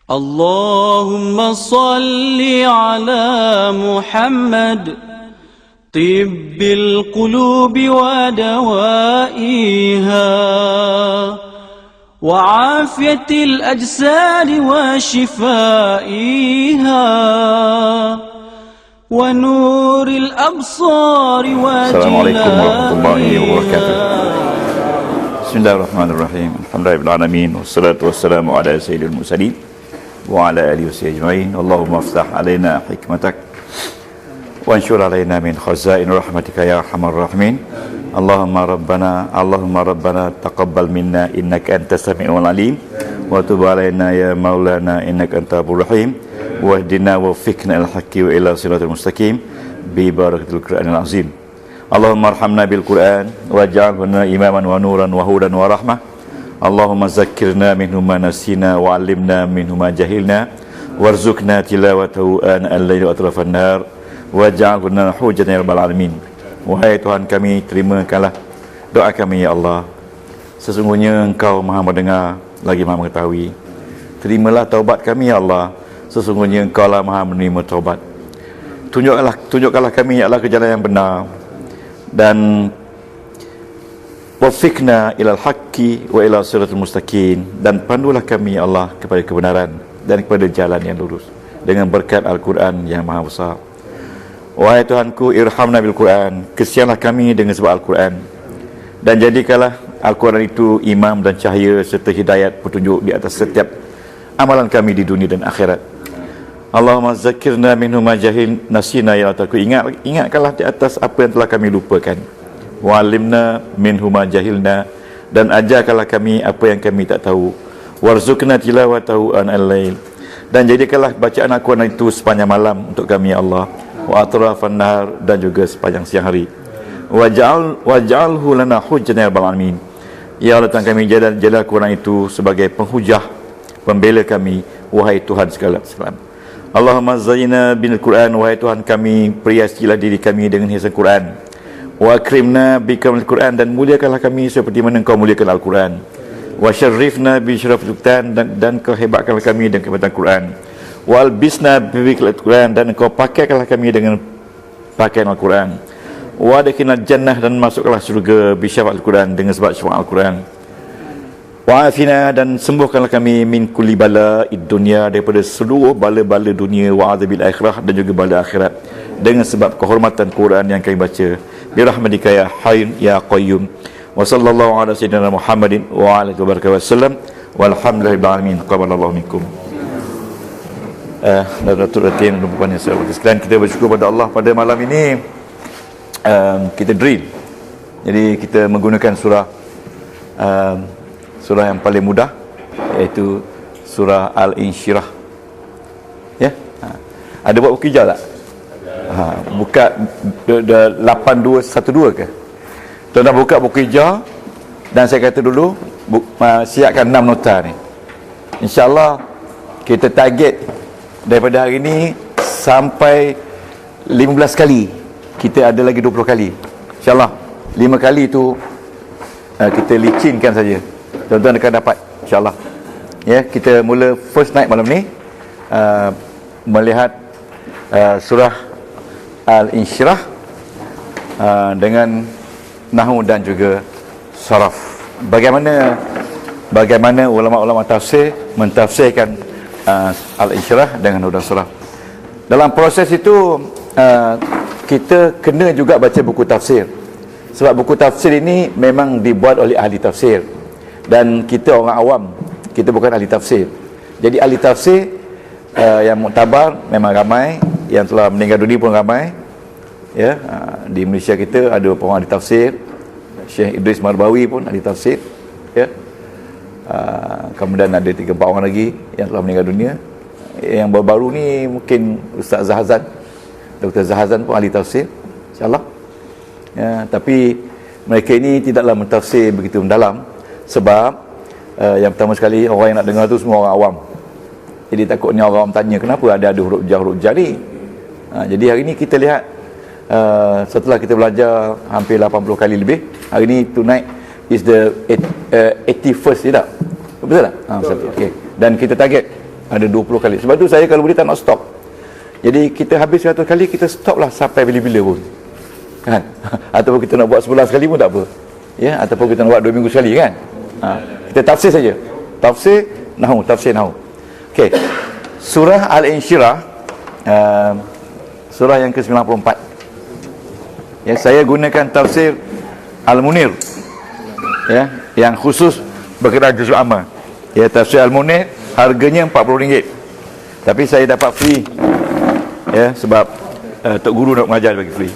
Allahumma salli ala Muhammad tibbil qulubi wa dawaiha wa afiyatil ajsadi wa shifaiha wa nuril absari wa Assalamualaikum warahmatullahi wabarakatuh. Bismillahirrahmanirrahim. Alhamdulillahil alamin wassalatu wassalamu ala sayyidil mursalin wa ala alihi wasajmain. Allahumma iftah alaina hikmatak wa anshur alaina min khazain rahmatika ya arhamar rahimin. Allahumma rabbana taqabbal minna innaka antas samiul alim wa tub alaina ya maulana innaka antal rahim wahdina wafiqna al-haqqi wa ila siratal mustaqim bi barakatil Qur'anil azim. Allahumma arhamna bil Qur'an waj'alhu lana imaman wa nuran wa hudan wa rahmah. Allahumma zakkirna minhu ma nasina wa 'allimna minhu ma jahilna warzuqna tilawatahu ana al-laili wa atrafan nahar waj'alhu lana hujjatan ya rabbal alamin. Wahai Tuhan kami, terimakanlah doa kami ya Allah. Sesungguhnya Engkau Maha mendengar lagi Maha mengetahui. Terimalah taubat kami ya Allah. Sesungguhnya Engkau lah Maha menerima taubat. Tunjukkanlah kami ya Allah ke jalan yang benar, dan wafiqna ilal haqqi wa ila siratal mustaqim, dan pandulah kami ya Allah kepada kebenaran dan kepada jalan yang lurus dengan berkat Al-Quran yang maha besar. Wahai Tuhanku, irhamna bil Quran, kesianlah kami dengan sebab Al-Quran, dan jadikanlah Al-Quran itu imam dan cahaya serta hidayat petunjuk di atas setiap amalan kami di dunia dan akhirat. Allahumma zakirna minhu ma jahil nasina ya Allah. Ingatkanlah di atas apa yang telah kami lupakan. Wa alimna minhu ma jahilna, dan ajarkanlah kami apa yang kami tak tahu. Warzuqna tilawatahu an-lail, dan jadikanlah bacaan Al-Quran itu sepanjang malam untuk kami ya Allah. Wa atrafan nahar, dan juga sepanjang siang hari. Waj'alhu lana hujjatan ya rabbal alamin. Ya Allah, Tuhan kami, jadilah Al-Quran itu sebagai penghujah, pembela kami, wahai Tuhan segala sesuatu. Allahumma zayyina bil Quran, wahai Tuhan kami, perhiasilah diri kami dengan hiasan Quran. Wa akrimna bi kamil Quran, dan muliakanlah kami seperti mana Engkau muliakan Al-Quran. Wa syarrifna bi syarafil Quran, dan Kau hebatkanlah kami dengan kehebatan Quran. Wa albisna bi Quran, dan Engkau pakaikanlah kami dengan pakaian Al-Quran. Wa adkhilna jannah, dan masukkanlah surga bi syafaat Al-Quran, dengan sebab syafaat Al-Quran. Wa afina, dan sembuhkanlah kami min kulli bala'id dunya, daripada seluruh bala-bala dunia, wa azabil akhirah, dan juga bala akhirat, dengan sebab kehormatan Quran yang kami baca. Bi rahmatika ya hayyun ya qayyum. Wa sallallahu ala sayyidina Muhammadin wa alihi wa barakatuh wasallam. Walhamdulillahil alamin. Qabalallahu minkum. Datuk Ratin dan puan yang saya hormati sekalian, kita bersyukur pada Allah pada malam ini. Kita drill. Jadi kita menggunakan surah yang paling mudah, iaitu surah Al-Insyirah. Ya. Ada buat buku hijau tak? Buka 8212 ke? Tuan-tuan buka buku hijau, dan saya kata dulu siapkan 6 nota ni. InsyaAllah kita target daripada hari ini sampai 15 kali. Kita ada lagi 20 kali. InsyaAllah 5 kali itu kita licinkan saja. Tuan-tuan akan dapat, insyaAllah. Ya, kita mula first night malam ni melihat surah Al-Insyirah dengan nahwu dan juga saraf. Bagaimana ulama-ulama tafsir mentafsirkan Al-Insyirah dengan nahwu dan saraf. Dalam proses itu kita kena juga baca buku tafsir, sebab buku tafsir ini memang dibuat oleh ahli tafsir, dan kita orang awam, kita bukan ahli tafsir. Jadi ahli tafsir yang muktabar memang ramai, yang telah meninggal dunia pun ramai. Ya, di Malaysia kita ada orang ahli tafsir, Syekh Idris Marbawi pun ahli tafsir. Ya, kemudian ada 3-4 orang lagi yang telah meninggal dunia. Yang baru-baru ni mungkin Ustaz Zahazan, Dr. Zahazan pun ahli tafsir, insyaAllah. Ya, tapi mereka ini tidaklah mentafsir begitu mendalam. Sebab yang pertama sekali, orang yang nak dengar tu semua orang awam. Jadi takutnya orang awam tanya, kenapa ada huruf jar ni? Jadi hari ni kita lihat, setelah kita belajar hampir 80 kali lebih, hari ni tonight is the 81st, tidak? Betul tak? Okay. Dan kita target ada 20 kali. Sebab tu saya kalau boleh tak nak stop. Jadi kita habis 100 kali, kita stop lah sampai bila-bila pun, kan? Ataupun kita nak buat 11 kali pun tak apa, ya? Ataupun kita nak buat 2 minggu sekali, kan? Kita tafsir saja. Tafsir nahu. Okey. Surah Al-Insyirah, surah yang ke-94. Ya, saya gunakan tafsir Al-Munir, ya, yang khusus berkenaan juzul amma. Ya, tafsir Al-Munir harganya RM40. Tapi saya dapat free, ya, sebab Tok Guru nak mengajar bagi free.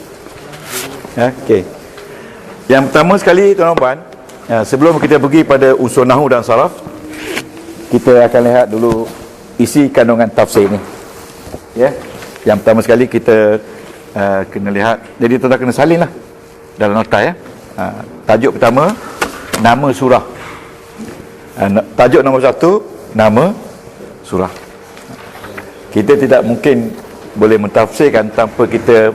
Ya, okey. Yang pertama sekali, tuan-tuan, sebelum kita pergi pada unsur nahwu dan saraf, kita akan lihat dulu isi kandungan tafsir ni. Ya. Yang pertama sekali kita kena lihat. Jadi tuan-tuan kena salin lah dalam nota, ya. Tajuk pertama, nama surah. Tajuk nombor 1, nama surah. Kita tidak mungkin boleh mentafsirkan tanpa kita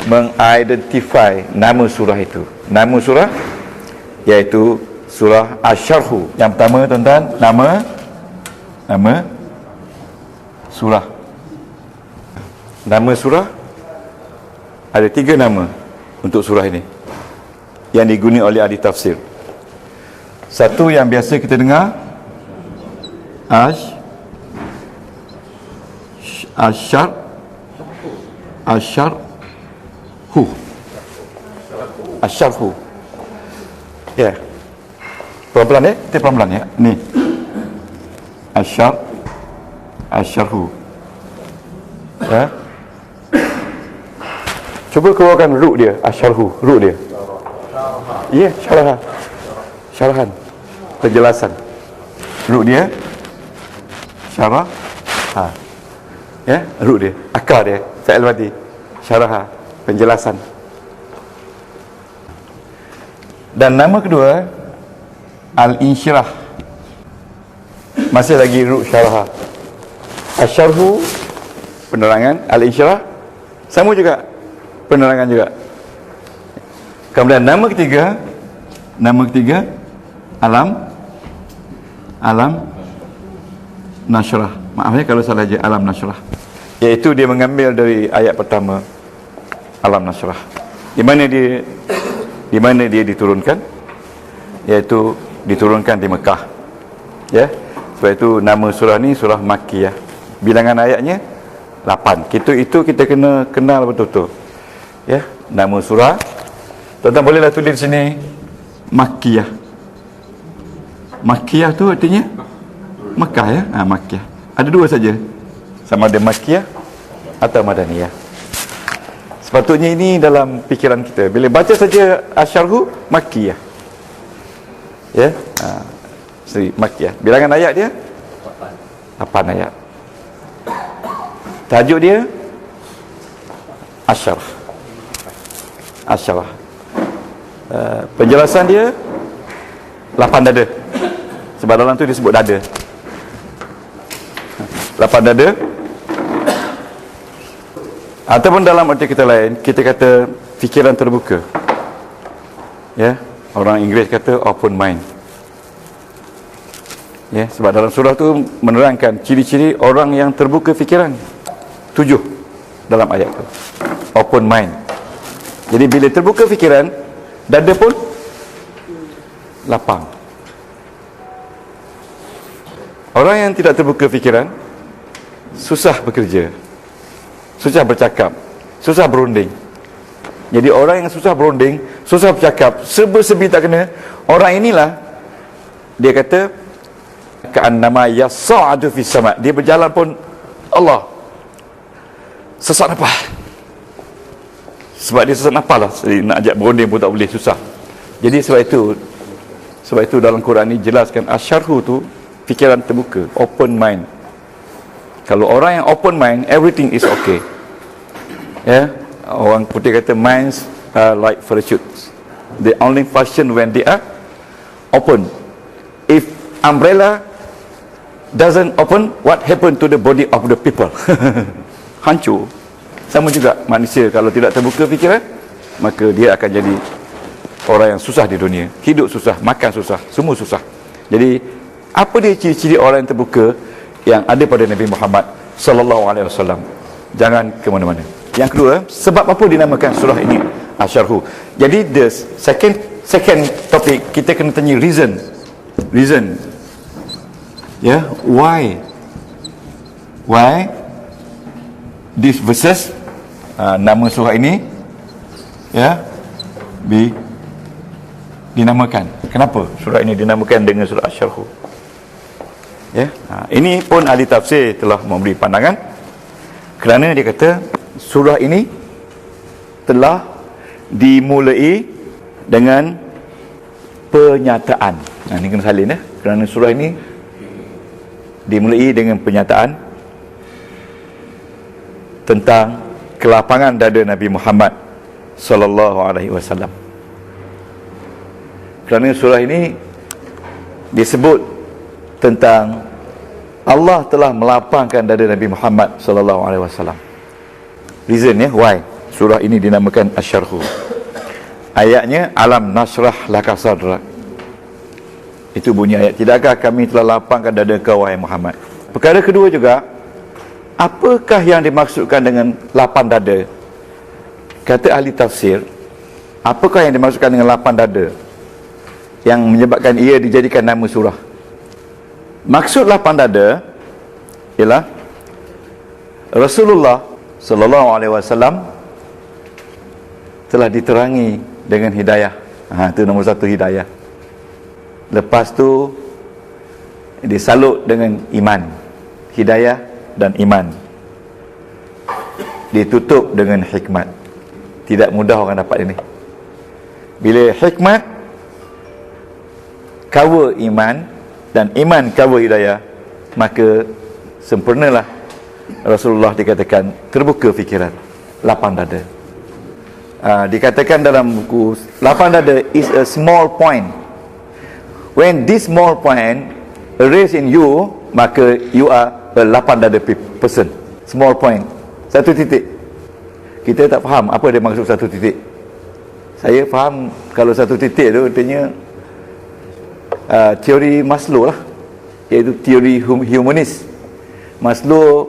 mengidentify nama surah itu. Nama surah iaitu surah Asy-Syarh. Yang pertama, tuan-tuan, nama surah. Nama surah ada 3 nama untuk surah ini yang diguni oleh ahli tafsir. Satu yang biasa kita dengar, Asy-Syarh. Ya. Pelan-pelan, ya. Kita pelan-pelan, ya. Ni. Asy-Syarh. Ya. Cuba keluarkan ru dia, Asy-Syarh, ru dia. Ya, syarahan. Penjelasan. Ru dia. Syarah. Ya, ru dia. Akar dia. Fa'il madi. Syarah. Penjelasan. Dan nama kedua, Al-Insyirah. Masih lagi ru syarah. Asy-Syarh, penerangan. Al-Insyirah, sama juga, penerangan juga. Kemudian nama ketiga, Alam Nashrah. Maaf ya kalau salah je, Alam Nashrah. Iaitu dia mengambil dari ayat pertama, Alam Nashrah. Di mana dia diturunkan? Iaitu diturunkan di Mekah. Ya. Sebab itu nama surah ni surah Makkiyah. Bilangan ayatnya 8. Itu kita kena kenal betul-betul. Ya, nama surah. Tuan-tuan bolehlah tulis di sini Makkiyah. Makkiyah tu artinya Mekah, ya. Makkiyah. Ada 2 saja. Sama ada Makkiyah atau Madaniyah. Sepatutnya ini dalam fikiran kita. Bila baca saja Asy-Syarh, Makkiyah. Ya. Makkiyah. Bilangan ayat dia 8 ayat. Tajuk dia Asy-Syarh. Penjelasan dia 8 dada. Sebab dalam tu disebut dada. 8 dada. Ataupun dalam arti kita lain, kita kata fikiran terbuka. Ya, orang Inggeris kata open mind. Ya, sebab dalam surah tu menerangkan ciri-ciri orang yang terbuka fikiran. 7 dalam ayat tu. Open mind. Jadi bila terbuka fikiran, dada pun lapang. Orang yang tidak terbuka fikiran susah bekerja, susah bercakap, susah berunding. Jadi orang yang susah berunding, susah bercakap, serba-serbi tak kena, orang inilah dia kata ka'annama yas'adu fis sama'. Dia berjalan pun Allah sesak nafas. Sebab dia sesak nafas lah. Jadi nak ajak berunding pun tak boleh, susah. Jadi sebab itu dalam Quran ni jelaskan Asy-Syarh tu fikiran terbuka, open mind. Kalau orang yang open mind, everything is okay. Ya, orang putih kata minds are like parachutes. They only function when they are open. If umbrella doesn't open, what happen to the body of the people? Hancur. Sama juga manusia kalau tidak terbuka fikiran, maka dia akan jadi orang yang susah di dunia, hidup susah, makan susah, semua susah. Jadi apa dia ciri-ciri orang yang terbuka yang ada pada Nabi Muhammad sallallahu alaihi wasallam? Jangan ke mana-mana. Yang kedua, sebab apa dinamakan surah ini Asy-Syarh? Jadi the second topik, kita kena tanya reason. Ya, why this verses, nama surah ini ya dinamakan. Kenapa surah ini dinamakan dengan surah Asy-Syarh? Ya, ini pun ahli tafsir telah memberi pandangan, kerana dia kata surah ini telah dimulai dengan penyataan. Ini kena salin ya, kerana surah ini dimulai dengan penyataan tentang kelapangan dada Nabi Muhammad sallallahu alaihi wasallam. Kerana surah ini disebut tentang Allah telah melapangkan dada Nabi Muhammad sallallahu alaihi wasallam. Reason ya, why surah ini dinamakan Asy-Syarh. Ayatnya, alam nasrah laka sadrak. Itu bunyi ayat, tidakkah kami telah lapangkan dada kau wahai Muhammad. Perkara kedua juga, apakah yang dimaksudkan dengan lapang dada? Kata ahli tafsir, apakah yang dimaksudkan dengan lapang dada yang menyebabkan ia dijadikan nama surah? Maksud lapang dada ialah Rasulullah sallallahu alaihi wasallam telah diterangi dengan hidayah. Itu nombor satu, hidayah. Lepas tu disalut dengan iman, hidayah dan iman. Ditutup dengan hikmat. Tidak mudah orang dapat ini. Bila hikmat cover iman dan iman cover hidayah, maka sempurnalah Rasulullah dikatakan terbuka fikiran, lapang dada. Dikatakan dalam buku, lapang dada is a small point. When this small point arise in you, maka you are a lapang dada person. Small point, satu titik. Kita tak faham apa dia maksud satu titik. Saya faham kalau satu titik tu artinya teori Maslow lah, iaitu teori humanis. Maslow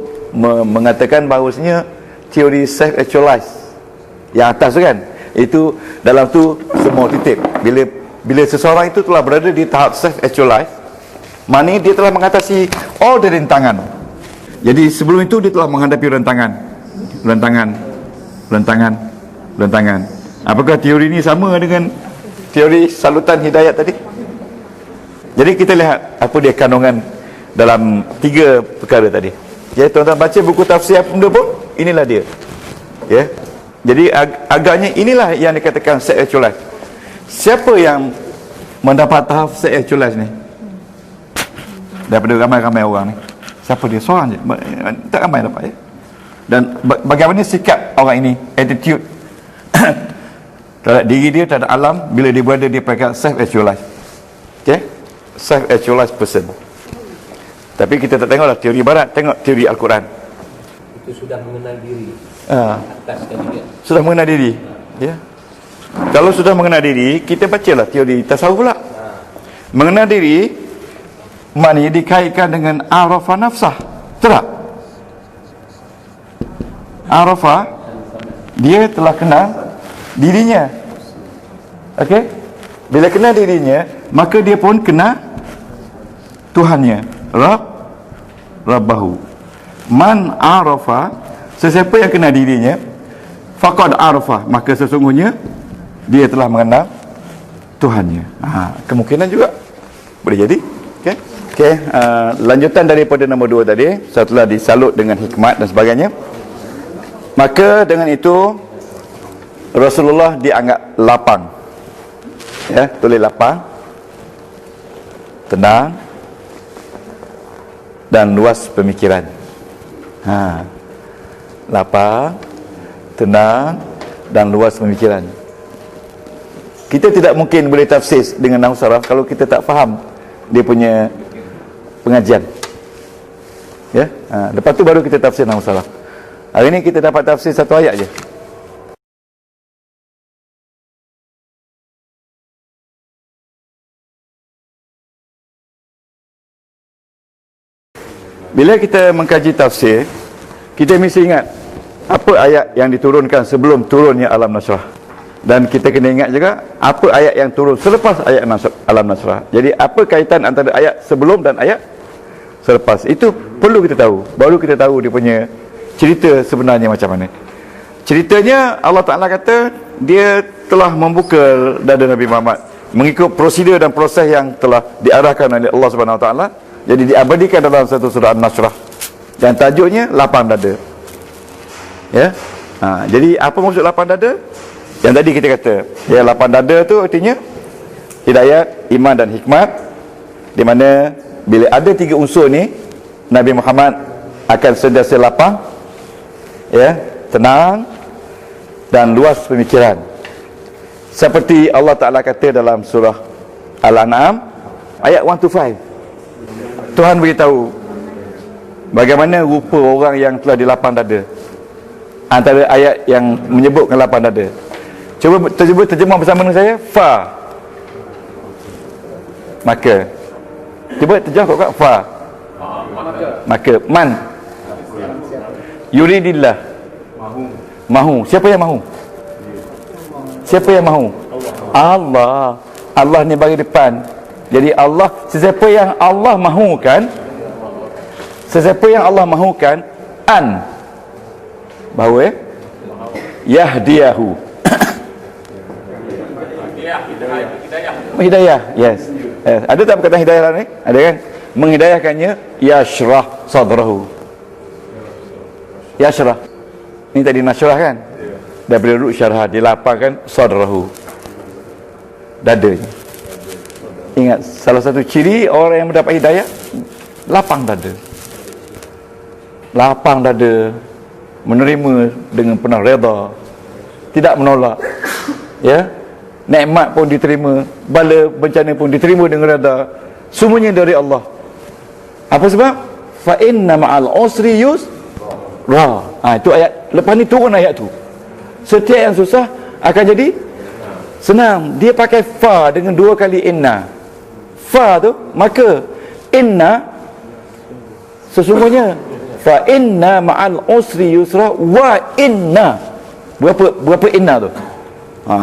mengatakan bahawasanya teori self-actualize yang atas tu kan, itu dalam tu semua titik. Bila seseorang itu telah berada di tahap self-actualize, maknanya dia telah mengatasi all the rintangan. Jadi sebelum itu dia telah menghadapi rentangan. Apakah teori ini sama dengan teori salutan hidayat tadi? Jadi kita lihat apa dia kandungan dalam tiga perkara tadi. Ya, tuan-tuan baca buku tafsir apa benda pun, inilah dia. Ya. Jadi agaknya inilah yang dikatakan self-actualize. Siapa yang mendapat tahap self-actualize ni? Daripada ramai-ramai orang ni, siapa dia? Seorang je, tak ramai dapat ya. Dan bagaimana sikap orang ini, attitude terhadap diri dia, terhadap alam, bila dia berada di peringkat self-actualize. Okay? Self-actualized person. Tapi kita tak tengoklah teori barat, tengok teori Al-Quran. Itu sudah mengenal diri. Atas kan dia. Sudah mengenal diri. Ya. Kalau sudah mengenal diri, kita bacalah teori tasawuf pula. Mengenal diri maknanya dikaitkan dengan arafa nafsah. Betul tak? Arafa, dia telah kenal dirinya. Okey? Bila kenal dirinya, maka dia pun kenal Tuhannya, Rabbahu. Man arafa, sesiapa yang kenal dirinya, faqad arafa, maka sesungguhnya dia telah mengenal Tuhannya. Kemungkinan juga boleh jadi. Okey, lanjutan daripada nombor 2 tadi, setelah disalut dengan hikmat dan sebagainya, maka dengan itu Rasulullah dianggap lapang. Ya, tulis lapang, tenang dan luas pemikiran. Lapang, tenang dan luas pemikiran. Kita tidak mungkin boleh tafsir dengan nahwu saraf kalau kita tak faham dia punya pengajian. Ya, lepas tu baru kita tafsir nahwu saraf. Hari ni kita dapat tafsir satu ayat je. Bila kita mengkaji tafsir, kita mesti ingat apa ayat yang diturunkan sebelum turunnya alam nasrah. Dan kita kena ingat juga apa ayat yang turun selepas ayat alam nasrah. Jadi apa kaitan antara ayat sebelum dan ayat selepas. Itu perlu kita tahu. Baru kita tahu dia punya cerita sebenarnya macam mana. Ceritanya Allah Ta'ala kata dia telah membuka dada Nabi Muhammad mengikut prosedur dan proses yang telah diarahkan oleh Allah Subhanahu Wa Ta'ala. Jadi diabadikan dalam satu surah An-Nasrah yang tajuknya lapang dada. Ya. Jadi apa maksud lapang dada? Yang tadi kita kata, ya, lapang dada tu artinya hidayat, iman dan hikmat, di mana bila ada tiga unsur ni, Nabi Muhammad akan sentiasa lapang, ya, tenang dan luas pemikiran. Seperti Allah Ta'ala kata dalam surah Al-An'am ayat 1-5, Tuhan beritahu bagaimana rupa orang yang telah dilapang dada. Antara ayat yang menyebutkan lapang dada, cuba terjemah bersama dengan saya. Maka. Cuba terjemah kat fa. Maka. Man. Yuridillah. Mahu. Siapa yang mahu? Siapa yang mahu? Allah. Allah ni bagi depan. Jadi Allah, sesiapa yang Allah mahukan, sesiapa yang Allah mahukan, bahawa yahdiyahu. Hidayah. Yes. Ada tak perkataan hidayah ni? Ada kan? Menghidayahkannya, yashrah sadrahu. Yashrah. Ini tadi nasrah kan? Daripada ruk syarah, dilapangkan sadrahu, dadanya. Ingat, salah satu ciri orang yang mendapat hidayah, lapang dada. Lapang dada, menerima dengan penuh reda, tidak menolak. Ya, nikmat pun diterima, bala bencana pun diterima dengan reda. Semuanya dari Allah. Apa sebab? Fa inna ma'al usri yusra. Itu ayat lepas ni turun ayat tu. Setiap yang susah akan jadi senang. Dia pakai fa dengan dua kali inna. Fa tu, maka inna, sesungguhnya, fa inna ma'al usri yusra wa inna. Berapa inna tu?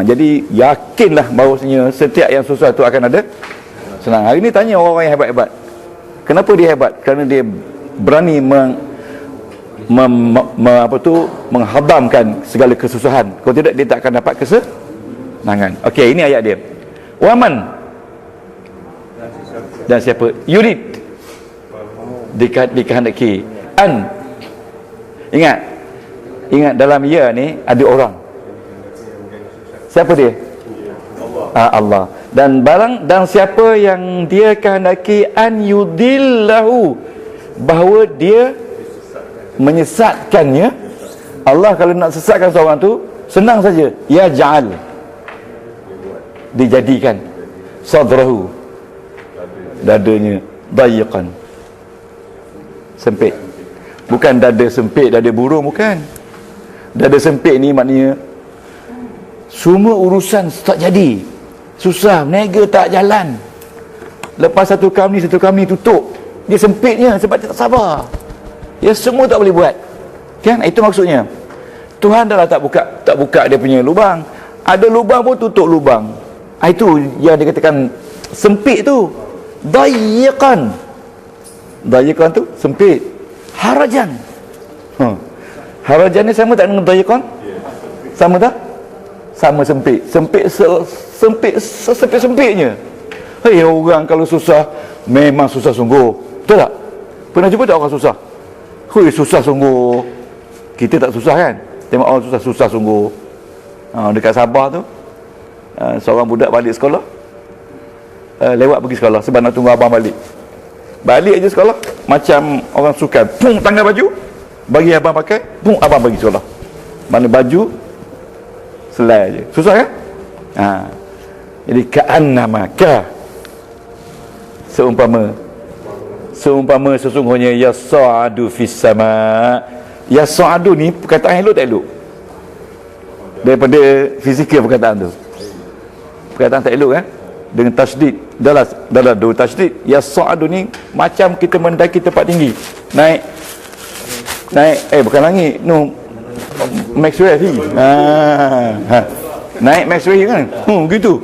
Jadi yakinlah bahawasanya setiap yang susah tu akan ada senang. Hari ni tanya orang yang hebat-hebat, kenapa dia hebat? Kerana dia berani menghadamkan segala kesusahan. Kalau tidak, dia tak akan dapat kesenangan. Okey, ini ayat dia. Waman, dan siapa? Yurid, dikehendaki. Ingat dalam ya ni ada orang. Siapa dia? Allah. Dan siapa yang dia kehendaki an yudillahu, bahawa dia menyesatkannya. Allah kalau nak sesatkan seorang tu senang saja, ya ja'al, dijadikan sadrahu, dadanya dayiqan, sempit. Bukan dada sempit, dada burung, bukan. Dada sempit ni maknanya semua urusan tak jadi, susah, niaga tak jalan, lepas satu company tutup, dia sempitnya sebab dia tak sabar, ya, semua tak boleh buat kan. Itu maksudnya Tuhan dah tak buka dia punya lubang. Ada lubang pun tutup lubang. Itu yang dikatakan sempit tu. Dayiqan tu sempit. Harajan. Harajan ni sama tak dengan dayiqan? Sama tak? Sama, sempit. Sempit-sempitnya. Hei, orang kalau susah memang susah sungguh. Betul tak? Pernah jumpa tak orang susah? Hei, susah sungguh. Kita tak susah kan? Tengok orang susah sungguh. Dekat Sabah tu, seorang budak balik sekolah, lewat pergi sekolah sebab nak tunggu abang balik aja sekolah, macam orang sukan, pung tanggal baju bagi abang pakai, pung abang bagi sekolah, mana baju selai je. Susah kan? Jadi ka'annamaka, seumpama sesungguhnya yas'adu fis sama. Yas'adu ni perkataan elok tak elok? Daripada fizikal perkataan tu, perkataan tak elok kan? Dengan tasydid, dalam dua tasydid. Yas'adu ni macam kita mendaki tempat tinggi, Naik. Bukan langit. No. Maxwell ni. Naik Maxwell kan? Gitu.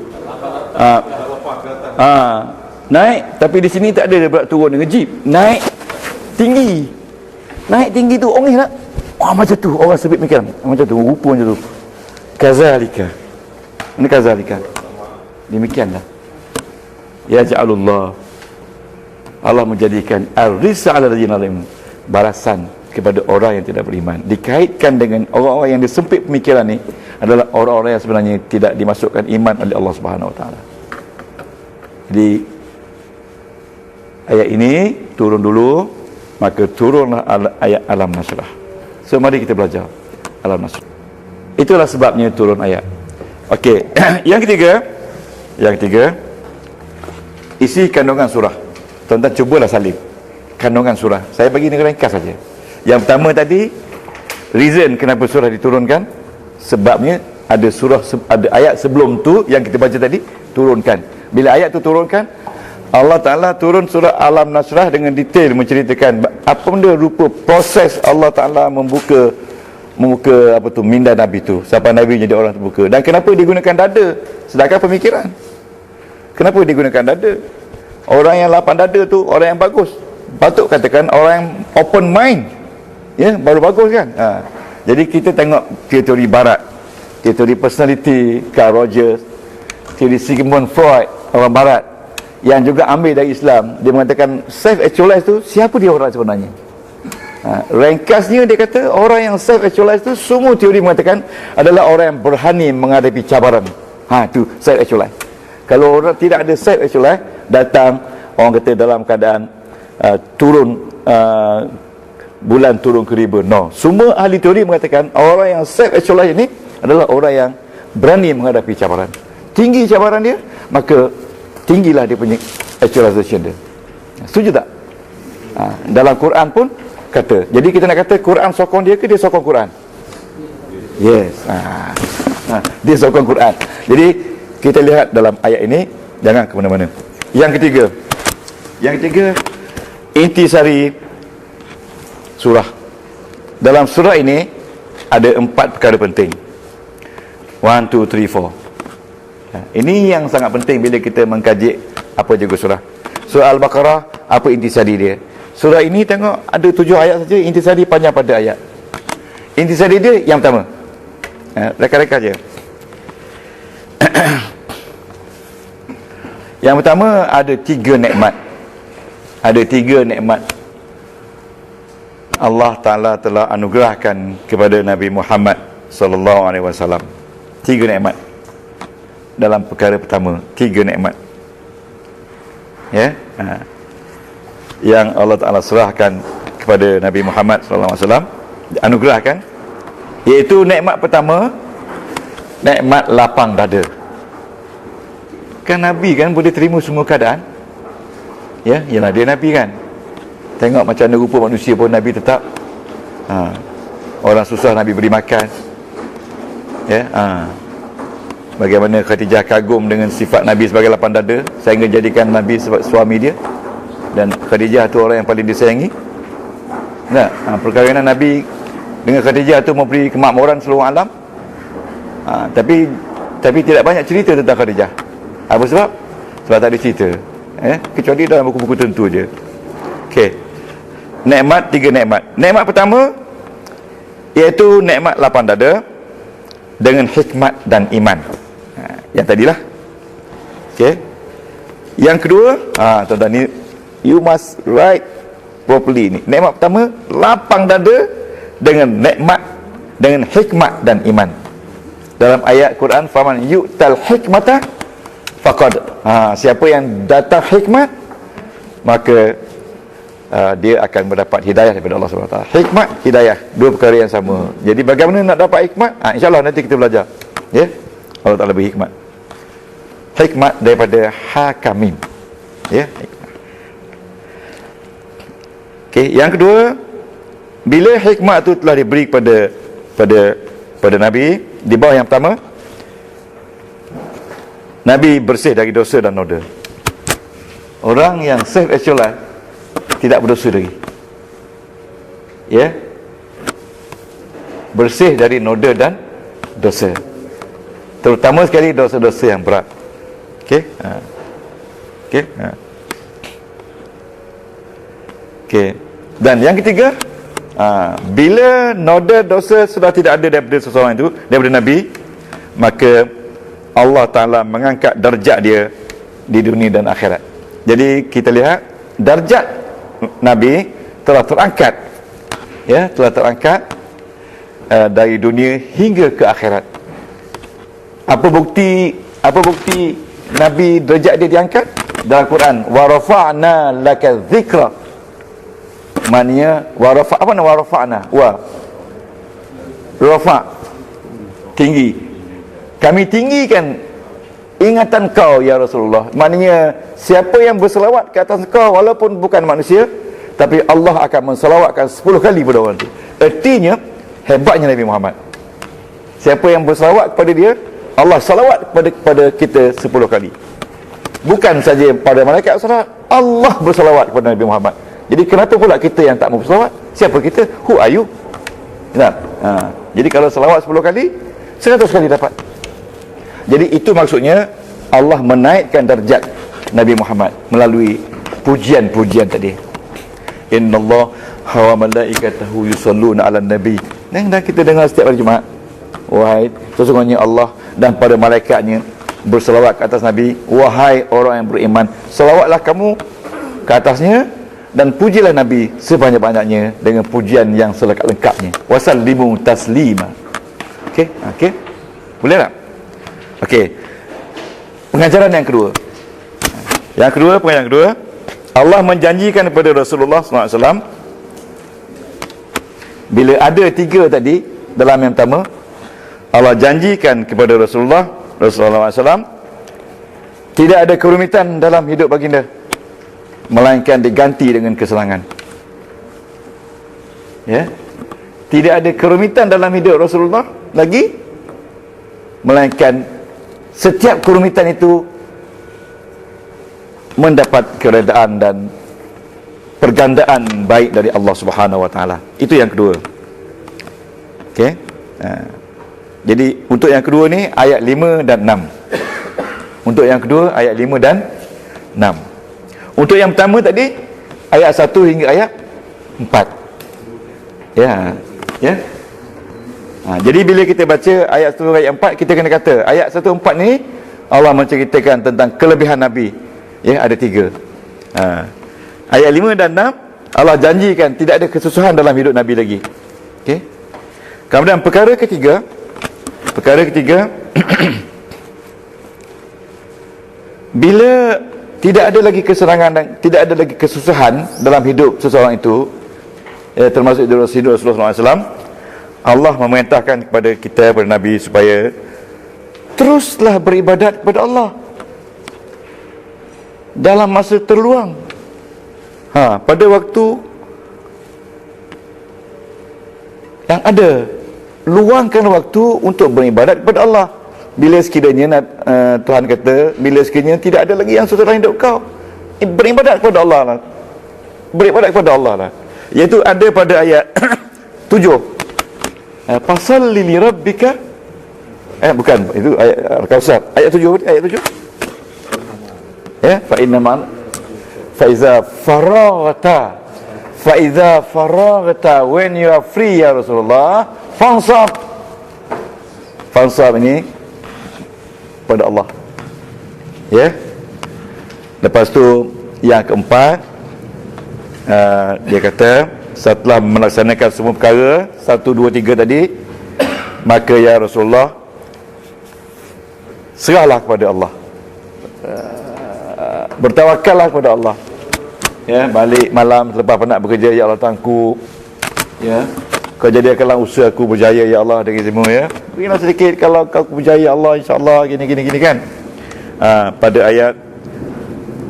Naik, tapi di sini tak ada dia berat turun dengan jeep. Naik tinggi. Naik tinggi tu ongih tak? Macam tu orang sebut mikir. Macam tu, rupa macam tu. Kazalika. Ini kazalika. Demikianlah. Ya ja'alullah. Allah menjadikan ar-risa 'ala alladziina zalamu, balasan kepada orang yang tidak beriman. Dikaitkan dengan orang-orang yang disempit pemikiran ni adalah orang-orang yang sebenarnya tidak dimasukkan iman oleh Allah Subhanahu Wa Taala. Jadi ayat ini turun dulu, maka turunlah ayat Alam Nasrah. So mari kita belajar Alam Nasrah. Itulah sebabnya turun ayat. Okey, yang ketiga, isi kandungan surah. Tuan-tuan cubalah salin kandungan surah. Saya bagi negara ringkas saja. Yang pertama tadi, reason kenapa surah diturunkan, sebabnya ada ayat sebelum tu yang kita baca tadi turunkan. Bila ayat tu turunkan, Allah Ta'ala turun surah Alam Nasrah dengan detail menceritakan apa benda rupa proses Allah Ta'ala membuka minda Nabi tu sampai Nabi jadi orang terbuka. Dan kenapa digunakan dada sedangkan pemikiran? Kenapa digunakan dada? Orang yang lapang dada tu orang yang bagus. Patut katakan orang yang open mind, ya, baru bagus kan. Jadi kita tengok teori barat, teori personality Carl Rogers, teori Sigmund Freud, orang barat yang juga ambil dari Islam. Dia mengatakan self-actualize tu, siapa dia orang sebenarnya? Ringkasnya dia kata orang yang self-actualize tu, semua teori mengatakan adalah orang yang berani menghadapi cabaran. Tu self-actualize. Kalau orang tidak ada self-actualize, datang orang kata dalam keadaan bulan turun ke riba. No, semua ahli teori mengatakan orang yang self-actualize ini adalah orang yang berani menghadapi cabaran. Tinggi cabaran dia, maka tinggilah dia punya actualization dia. Setuju tak? Dalam Quran pun kata. Jadi kita nak kata Quran sokong dia ke dia sokong Quran? Yes. Dia sokong Quran. Jadi kita lihat dalam ayat ini, jangan ke mana-mana. Yang ketiga, intisari surah. Dalam surah ini ada 4 perkara penting. 1, 2, 3, 4. Ini yang sangat penting bila kita mengkaji apa juga surah. Surah Al-Baqarah, apa intisari dia? Surah ini tengok ada 7 ayat saja, intisari panjang pada ayat. Intisari dia yang pertama, reka-reka je. Yang pertama, ada 3 nikmat. Ada 3 nikmat Allah Ta'ala telah anugerahkan kepada Nabi Muhammad sallallahu alaihi wasallam. 3 nikmat. Dalam perkara pertama, 3 nikmat. Ya. Yang Allah Ta'ala serahkan kepada Nabi Muhammad sallallahu alaihi wasallam, anugerahkan, iaitu nikmat pertama, nikmat lapang dada. Kan Nabi kan boleh terima semua keadaan. Ya, ialah dia Nabi kan. Tengok macam mana rupa manusia pun Nabi tetap orang susah Nabi beri makan. Ya, bagaimana Khadijah kagum dengan sifat Nabi sebagai lapang dada sehingga jadikan Nabi sebagai suami dia. Dan Khadijah tu orang yang paling disayangi. Nah, perkahwinan Nabi dengan Khadijah tu memberi kemakmuran seluruh alam. Tapi tidak banyak cerita tentang Khadijah. Apa sebab? Sebab tak ada cerita. Kecuali dalam buku-buku tentu je. Okey. Nikmat, 3 nikmat. Nikmat pertama iaitu nikmat lapang dada dengan hikmat dan iman. Yang tadilah. Okey. Yang kedua, tuan-tuan ni you must write properly ni. Nikmat pertama, lapang dada dengan nikmat, dengan hikmat dan iman. Dalam ayat Quran, faman yu'tal hikmata faqad, siapa yang datang hikmat, maka dia akan mendapat hidayah daripada Allah SWT. Hikmat, hidayah, 2 perkara yang sama. Jadi bagaimana nak dapat hikmat? InsyaAllah nanti kita belajar. Ya, Allah Ta'ala lebih hikmat. Hikmat daripada hakamim. Ya, okey. Yang kedua, bila hikmat tu telah diberi pada Nabi, di bawah yang pertama, Nabi bersih dari dosa dan noda. Orang yang self-actualize tidak berdosa lagi. ya, bersih dari noda dan dosa, terutama sekali dosa-dosa yang berat. Okey, okey, okey. Dan yang ketiga, bila noda dosa sudah tidak ada daripada seseorang itu, daripada Nabi, maka Allah Ta'ala mengangkat darjat dia di dunia dan akhirat. Jadi kita lihat darjat Nabi telah terangkat, ya, telah terangkat dari dunia hingga ke akhirat. Apa bukti Nabi darjat dia diangkat? Dalam Quran, wa rafa'na laka dzikra. Maknanya apa makna wa rafa'na? Rafa', tinggi. Kami tinggikan ingatan kau ya Rasulullah. Maknanya siapa yang berselawat ke atas kau walaupun bukan manusia, tapi Allah akan menselawatkan 10 kali pada orang itu. Artinya hebatnya Nabi Muhammad. Siapa yang berselawat kepada dia, Allah salawat kepada kita 10 kali. Bukan saja pada malaikat salawat, Allah bersalawat kepada Nabi Muhammad. Jadi kenapa pula kita yang tak mau bersalawat? Siapa kita? Who are you? Jadi kalau salawat 10 kali, 100 kali dapat. Jadi itu maksudnya Allah menaikkan darjat Nabi Muhammad melalui pujian-pujian tadi. Innallaha wa malaikatahu yusalluna 'alan nabi. Dan kita dengar setiap hari Jumaat, wahai, sesungguhnya Allah dan para malaikatnya berselawat ke atas Nabi. Wahai orang yang beriman, selawatlah kamu ke atasnya dan pujilah Nabi sebanyak-banyaknya dengan pujian yang selengkap-lengkapnya. Wasallimu taslima. Okey, okey. Boleh tak? Okey. Pengajaran yang kedua. Pengajaran kedua, Allah menjanjikan kepada Rasulullah SAW, bila ada 3 tadi dalam yang pertama, Allah janjikan kepada Rasulullah SAW tidak ada kerumitan dalam hidup baginda, melainkan diganti dengan kesenangan. Ya, tidak ada kerumitan dalam hidup Rasulullah lagi, melainkan setiap kerumitan itu mendapat keredaan dan pergandaan baik dari Allah Subhanahu Wa Taala. Itu yang kedua. Okey. Jadi untuk yang kedua ni ayat 5 dan 6. Untuk yang kedua ayat 5 dan 6. Untuk yang pertama tadi ayat 1 hingga ayat 4. Ya. Ya. Jadi bila kita baca ayat 1 ayat 4, kita kena kata ayat 1 4 ni Allah menceritakan tentang kelebihan Nabi. Ya, ada 3. Ayat 5 dan 6 Allah janjikan tidak ada kesusahan dalam hidup Nabi lagi. Okey. Kemudian perkara ketiga bila tidak ada lagi keserangan dan tidak ada lagi kesusahan dalam hidup seseorang itu, termasuk hidup Rasulullah SAW, Allah memerintahkan kepada kita, kepada Nabi, supaya teruslah beribadat kepada Allah dalam masa terluang. Pada waktu yang ada, luangkan waktu untuk beribadat kepada Allah. Bila sekiranya Tuhan kata, bila sekiranya tidak ada lagi yang susah dalam hidup kau, beribadat kepada Allah lah. Beribadat kepada Allah lah. Iaitu ada pada ayat 7. Fasalli li rabbika. Bukan, itu ayat Al-Kautsar. Ayat 7, ayat 7. Ya, fa inna ma fa iza faraghta, when you are free ya Rasulullah, fansab ini pada Allah. Ya. Lepas tu yang keempat, dia kata setelah melaksanakan semua perkara 1, 2, 3 tadi, maka ya Rasulullah, serahlah kepada Allah, bertawakallah kepada Allah. Ya, balik malam selepas penat bekerja, ya Allah Tuhanku, ya, kau jadikanlah usaha aku berjaya ya Allah, dari semua, ya, berilah sedikit kalau kau berjaya ya Allah, insya-Allah gini kan. Pada ayat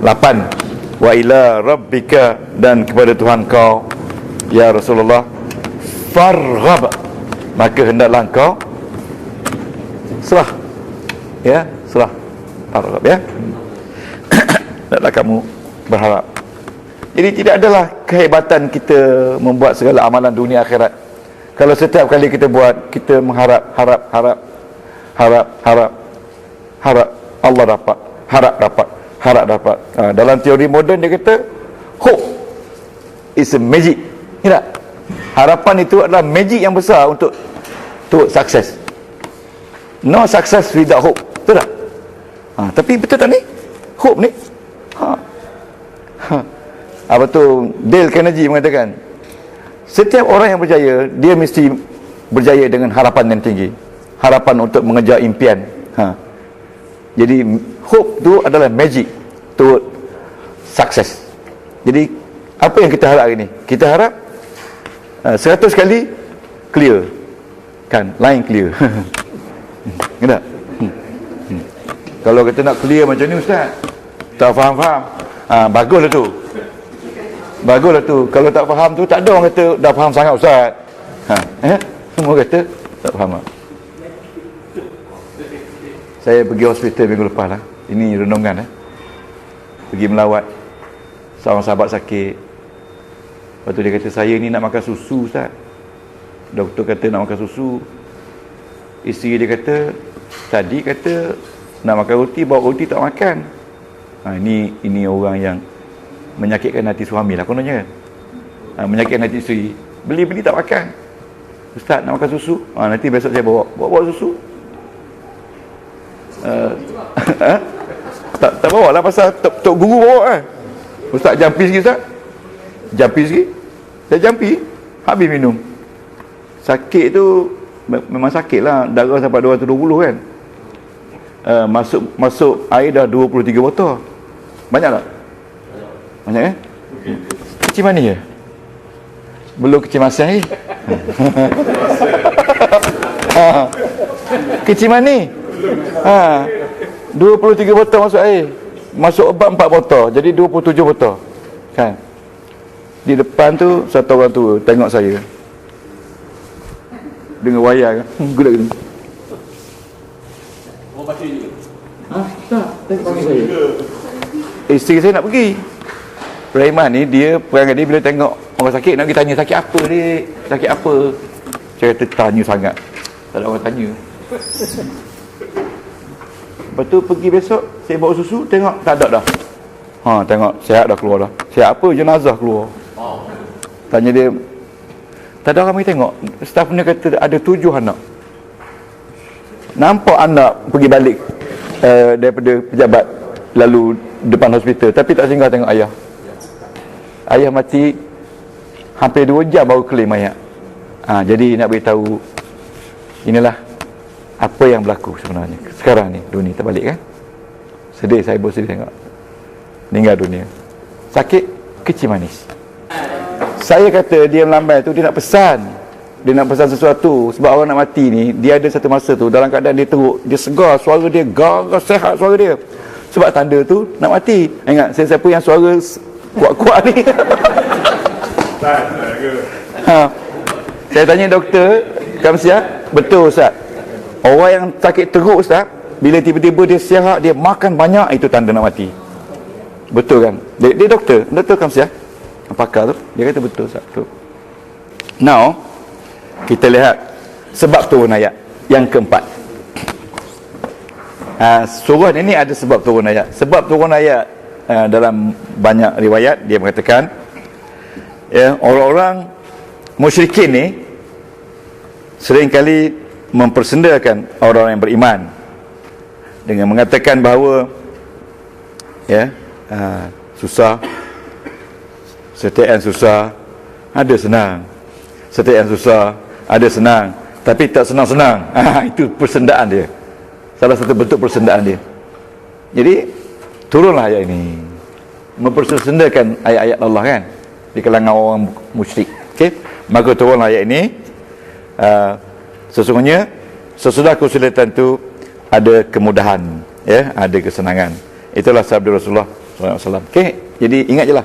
8, wa ila rabbika, dan kepada Tuhan kau ya Rasulullah, farghab, maka hendaklah kau serah. Ya, serah, farghab, ya. Hendaklah kamu berharap. Jadi tidak adalah kehebatan kita membuat segala amalan dunia akhirat. Kalau setiap kali kita buat, kita mengharap, harap Allah dapat, harap dapat. Dalam teori moden dia kata hope is a magic. Ya tak? Harapan itu adalah magic yang besar untuk sukses. No success without hope. Betul tak? Tapi betul tak ni? Hope ni? Apa tu Dale Carnegie mengatakan, setiap orang yang berjaya, dia mesti berjaya dengan harapan yang tinggi, harapan untuk mengejar impian. Jadi hope tu adalah magic to success. Jadi apa yang kita harap hari ni? Kita harap 100 kali clear, kan, line clear. Kenapa? Kalau kita nak clear macam ni, ustaz, tak faham-faham, baguslah tu. Baguslah tu. Kalau tak faham tu, tak ada orang kata dah faham sangat, ustaz. Semua kata tak faham. Saya pergi hospital minggu lepas lah. Ini renungan pergi melawat seorang sahabat sakit. Lepas tu dia kata, saya ni nak makan susu, ustaz. Doktor kata nak makan susu. Isteri dia kata, tadi kata nak makan roti, bawa roti tak makan. Ini orang yang menyakitkan hati suami lah kononnya, menyakitkan hati isteri. Beli-beli tak makan. Ustaz nak makan susu, nanti besok saya bawa susu. Tak bawa lah, pasal Tok Guru bawa kan. Ustaz jampi sikit, ustaz, jampi sikit. Saya jampi, habis minum. Sakit tu memang sakit lah, darah sampai 220 kan. Masuk air dah 23 botol. Banyak tak? Banyak kan? Kecil mana je? Belum kecil masan lagi. Kecil mana ni? 23 botol masuk air. Masuk obat 4 botol, jadi 27 botol. Kan? Di depan tu satu orang tua tengok saya dengan wayar kan. Gudak gini. Oh, baca juga. Tak, tengok panggil saya. Isteri saya nak pergi. Rahman ni, dia perangai dia bila tengok orang sakit, nak pergi tanya, sakit apa dek? Sakit apa? Saya kata, tanya sangat, tak ada orang tanya. Lepas tu pergi besok, saya bawa susu, tengok tak ada dah. Tengok sihat dah keluar dah. Sihat apa? Jenazah keluar. Tanya dia, tak ada orang pergi tengok. Staf ni kata ada 7 anak. Nampak anak pergi balik daripada pejabat, lalu depan hospital, tapi tak singgah tengok ayah. Ayah mati hampir 2 jam baru claim mayat. Jadi nak beritahu, inilah apa yang berlaku sebenarnya sekarang ni. Dunia terbalik kan. Sedih, saya pun sedih tengok meninggal dunia. Sakit, kecil manis. Saya kata dia lambai tu, dia nak pesan sesuatu. Sebab orang nak mati ni, dia ada satu masa tu dalam keadaan dia teruk, dia segar, suara dia garang, sehat suara dia. Sebab tanda tu nak mati. Ingat, siapa yang suara kuat-kuat ni. Saya tanya doktor Kamsiah, betul ustaz, orang yang sakit teruk ustaz, bila tiba-tiba dia sihat, dia makan banyak, itu tanda nak mati. Betul kan? Dia doktor Kamsiah, pakar tu, dia kata betul ustaz, betul. Now kita lihat sebab turun ayat yang keempat. Surah ini ada sebab turun ayat. Sebab turun ayat, dalam banyak riwayat dia mengatakan, orang-orang musyrikin ni seringkali mempersendakan orang yang beriman dengan mengatakan bahawa susah, setiap yang susah ada senang, setiap yang susah ada senang, tapi tak senang-senang. Itu persendaan dia, salah satu bentuk persendaan dia. Jadi turunlah ayat ini mempersendakan ayat-ayat Allah kan, di kalangan orang musyrik. Maka turunlah ayat ini. Sesungguhnya sesudah kesulitan itu ada kemudahan, ada kesenangan. Itulah sabda Rasulullah SAW. Jadi ingat je lah,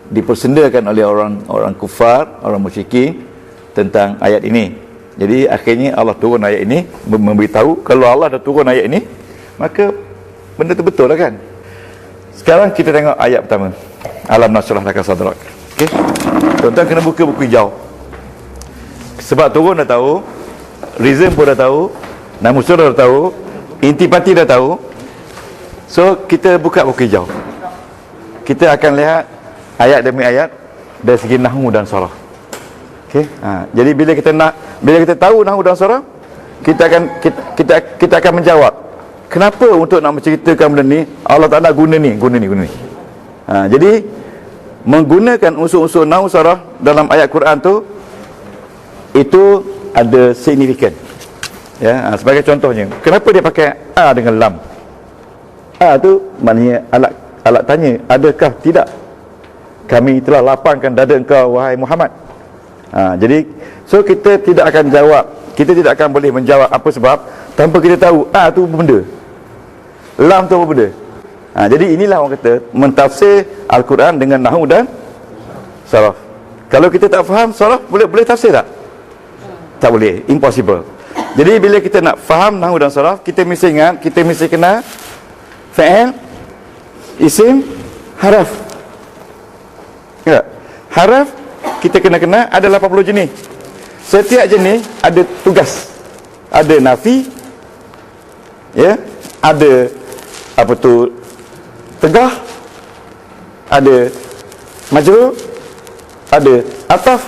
dipersendakan oleh orang kufar, orang musyrikin tentang ayat ini. Jadi akhirnya Allah turun ayat ini memberitahu, kalau Allah dah turun ayat ini, maka benda tu betul lah kan. Sekarang kita tengok ayat pertama. Alam nasrah laka sadrak. Okey. Tuan-tuan kena buka buku hijau. Sebab turun dah tahu, reason pun dah tahu, nama surah dah tahu, intipati dah tahu. So kita buka buku hijau. Kita akan lihat ayat demi ayat dari segi nahwu dan saraf. Okey. Jadi bila kita tahu nahwu dan saraf, kita akan menjawab kenapa untuk nak menceritakan benda ni Allah Taala guna ni. Jadi menggunakan unsur-unsur nahwu saraf dalam ayat Quran tu itu ada signifikan. Ya, sebagai contohnya, kenapa dia pakai a dengan lam? A tu maknanya alat tanya, adakah? Tidak. Kami telah lapangkan dada engkau wahai Muhammad. Jadi so kita tidak akan jawab, kita tidak akan boleh menjawab apa sebab tanpa kita tahu a tu apa benda, lam tu apa benda. Jadi inilah orang kata mentafsir Al-Quran dengan nahwu dan saraf. Kalau kita tak faham saraf, boleh tafsir tak? Tak boleh, impossible. Jadi bila kita nak faham nahwu dan saraf, kita mesti ingat, kita mesti kenal fa'il, isim, haraf. Ya. Haraf kita kena kenal ada 80 jenis. Setiap jenis ada tugas. Ada nafi, ya, ada apa tu tegah, ada majrur, ada ataf,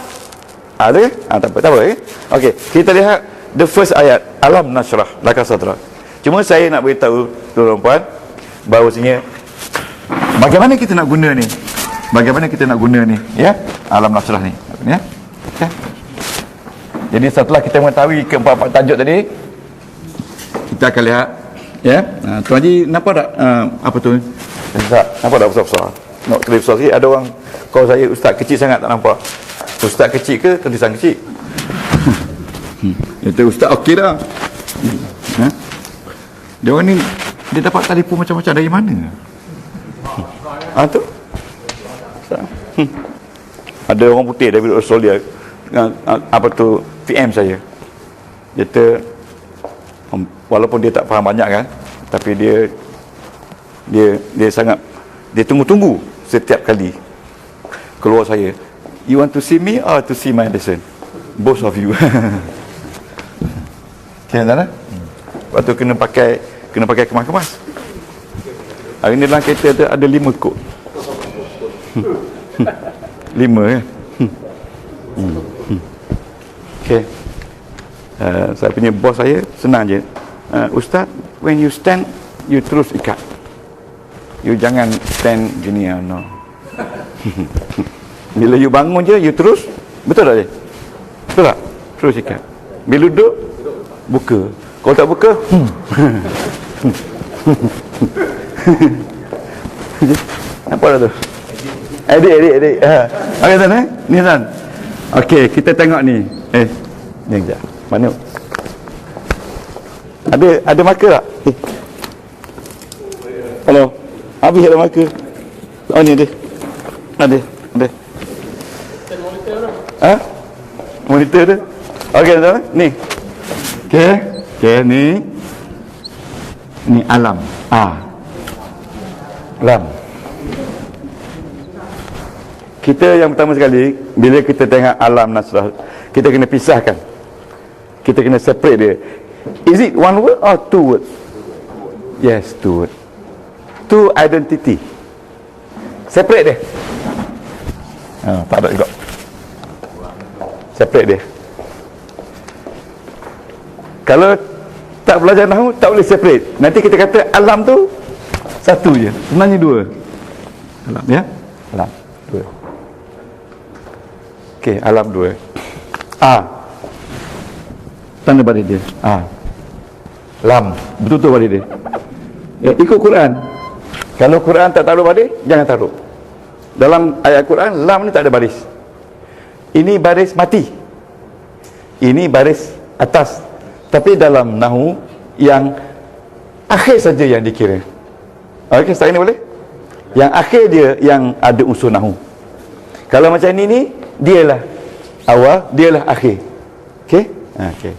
ada tak apa okay? Okey, kita lihat the first ayat, alam nasrah laka sadrak. Cuma saya nak beritahu tuan-tuan puan bahawasanya bagaimana kita nak guna ni, ya, alam nasrah ni, ya. Okay. Jadi setelah kita mengetahui keempat-empat tajuk tadi, kita akan lihat, ya. Tuan Haji nampak tak apa tu? Tak nampak tak besar-besar? Nak kelip besar sikit. Ada orang call saya ustaz kecil sangat, tak nampak. Ustaz kecil ke tulisan kecil? Itu ustaz okey dah. Dia orang ni dia dapat telefon macam-macam dari mana? Tu. Ada orang putih dari Australia, apa tu, PM saya. Dia walaupun dia tak faham banyak kan, tapi dia sangat, dia tunggu-tunggu setiap kali keluar saya. You want to see me or to see my lesson? Both of you. Okay, tak? Lepas tu kena pakai kemas-kemas. Hari ni dalam kereta ada 5 kod. 5 ya. Okay. Saya punya bos saya senang je. Ustaz, when you stand, you terus ikat. You jangan stand gini ya, no. Bila you bangun je, you terus, betul tak je? Betul tak? Terus ikat. Bila duduk, buka. Kalau tak buka, apa dah tu? Edit. Okey Tan, ni Tan. Okey, kita tengok ni. Ni sekejap. Mana? Ada marker tak? Hello. Habis ada marker. Oh ni ada. Ada. Monitor tu. Okey Tan, ni. Okey, ni alam. Lam. Kita yang pertama sekali, bila kita tengok alam nasrah, kita kena pisahkan. Kita kena separate dia. Is it one word or two words? Yes, two words. Two identity. Separate dia. Tak ada juga. Separate dia. Kalau tak belajar nahwu, tak boleh separate. Nanti kita kata alam tu satu je. Sebenarnya dua. Alam, ya? Alam. Dua. Okey, alam dua. Tanda baris dia. Lam. Betul-betul baris dia. Ya, ikut Quran. Kalau Quran tak taruh baris, jangan taruh. Dalam ayat Quran, lam ni tak ada baris. Ini baris mati. Ini baris atas. Tapi dalam nahwu, yang akhir saja yang dikira. Okey, sekarang ni boleh? Yang akhir dia yang ada unsur nahwu. Kalau macam ni, dialah awal, dialah akhir. Okey? Okey.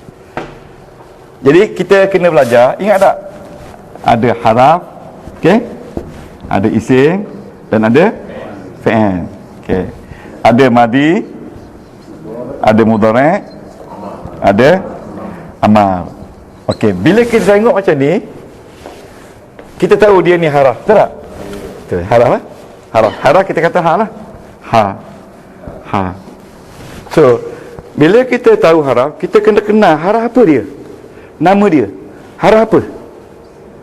Jadi kita kena belajar, ingat tak? Ada haraf, okey? Ada isim dan ada fi'il. Okey. Ada madi, ada mudhari', ada amal. Okey, bila kita tengok macam ni, kita tahu dia ni haraf, betul tak? Betul, haraf lah. Haraf kita kata ha lah. Ha. So, bila kita tahu haraf, kita kena kenal haraf apa dia, nama dia, haraf apa,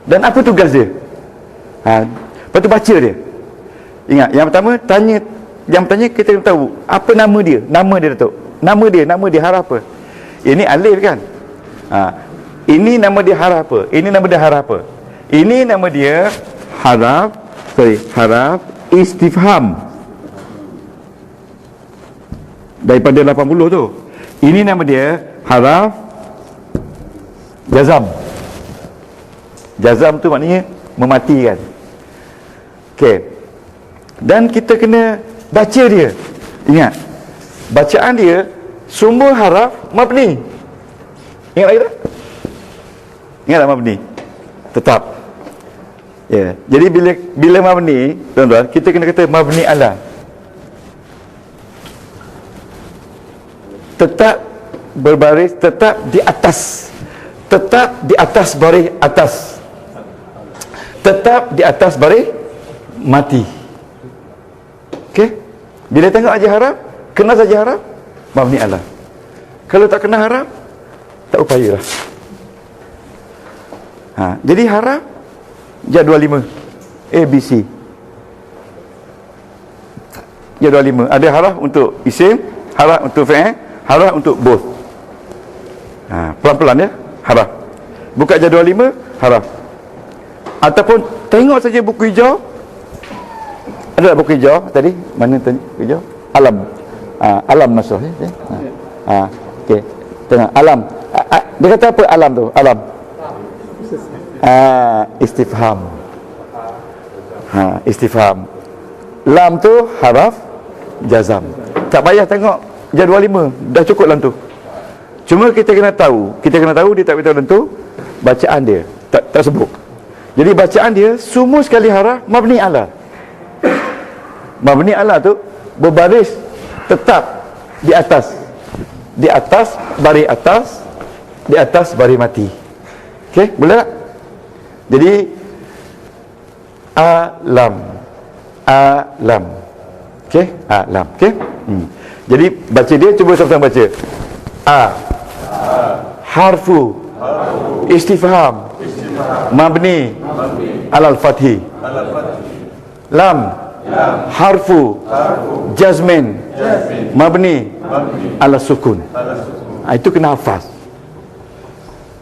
dan apa tugas dia. Lepas tu baca dia. Ingat, yang pertama kita kena tahu apa nama dia, Datuk. Nama dia haraf apa. Ini alif kan? Ini nama dia haraf apa? Ini nama dia haraf apa? Ini nama dia haraf istifham. Daripada 80 tu. Ini nama dia haraf jazam. Jazam tu maknanya mematikan. Okey. Dan kita kena baca dia. Ingat, bacaan dia semua haraf mabni. Ingat lagi tak? Ingat tak mabni? Tetap. Ya. Jadi bila mabni, tuan-tuan, kita kena kata mabni ala. Tetap berbaris, tetap di atas. Tetap di atas baris atas. Tetap di atas baris mati. Okey? Bila tengok aja harap, kena saja harap, mabni ala. Kalau tak kena harap, tak upayalah. Jadi harap jadual 5 ABC. Jadual 5 ada harap untuk isim, harap untuk fi'il, harap untuk both. Pelan-pelan ya, harap. Buka jadual 5, harap. Ataupun tengok saja buku hijau. Ada tak buku hijau tadi? Mana tadi buku hijau? Alam. Alam nasrah ya. Okey. Tengok alam. Dia kata apa alam tu? Alam. Istifham. Istifham. Lam tu haraf jazam. Tak payah tengok jadual 5, dah cukup dalam tu. Cuma kita kena tahu dia tak beritahu dalam tu bacaan dia. Tak sebut. Jadi bacaan dia semua sekali haraf mabni ala. Mabni ala tu berbaris tetap di atas. Di atas baris atas, di atas baris mati. Okey, boleh tak? Jadi alam. Okey, alam. Okey. Jadi baca dia, cuba sama-sama baca. Harfu istifham mabni alal fathi. Lam harfu jazmin mabni ala sukun. Itu kena hafaz.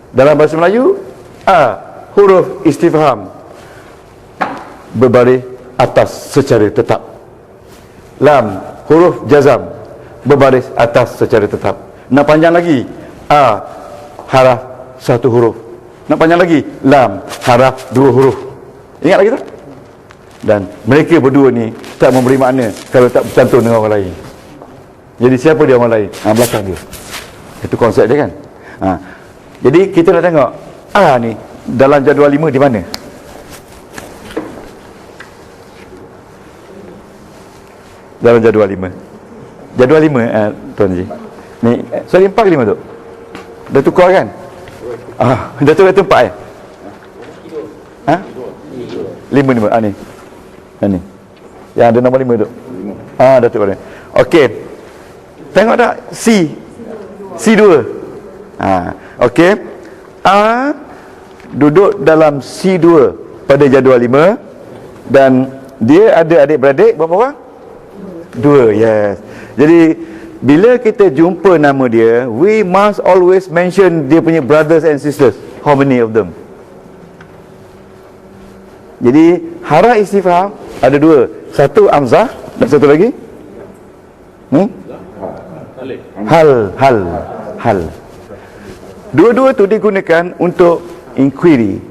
Dalam bahasa Melayu, huruf istifham berbaris atas secara tetap. Lam huruf jazam berbaris atas secara tetap. Nak panjang lagi, haraf 1 huruf. Nak panjang lagi, lam haraf 2 huruf. Ingat lagi tak? Dan mereka berdua ni tak memberi makna kalau tak bercantum dengan orang lain. Jadi siapa dia orang lain? Belakang dia. Itu konsep dia kan. Jadi kita nak tengok ni dalam jadual 5 di mana? Dalam jadual 5. Jadual 5 Tuan Haji. Ni sorry 4 ke 5 tu? Dah tukar kan? Dah tukar tempat 5 ni. Ni. Yang ada nombor 5 tu. Dah tukar. Okey. Tengok tak C2. Okey. Duduk dalam C2 pada jadual 5 dan dia ada adik-beradik berapa orang? 2. Yes. Jadi bila kita jumpa nama dia, we must always mention dia punya brothers and sisters. How many of them? Jadi haraf istifham ada 2. Satu amzah dan satu lagi hal. Dua-dua tu digunakan untuk inquiry,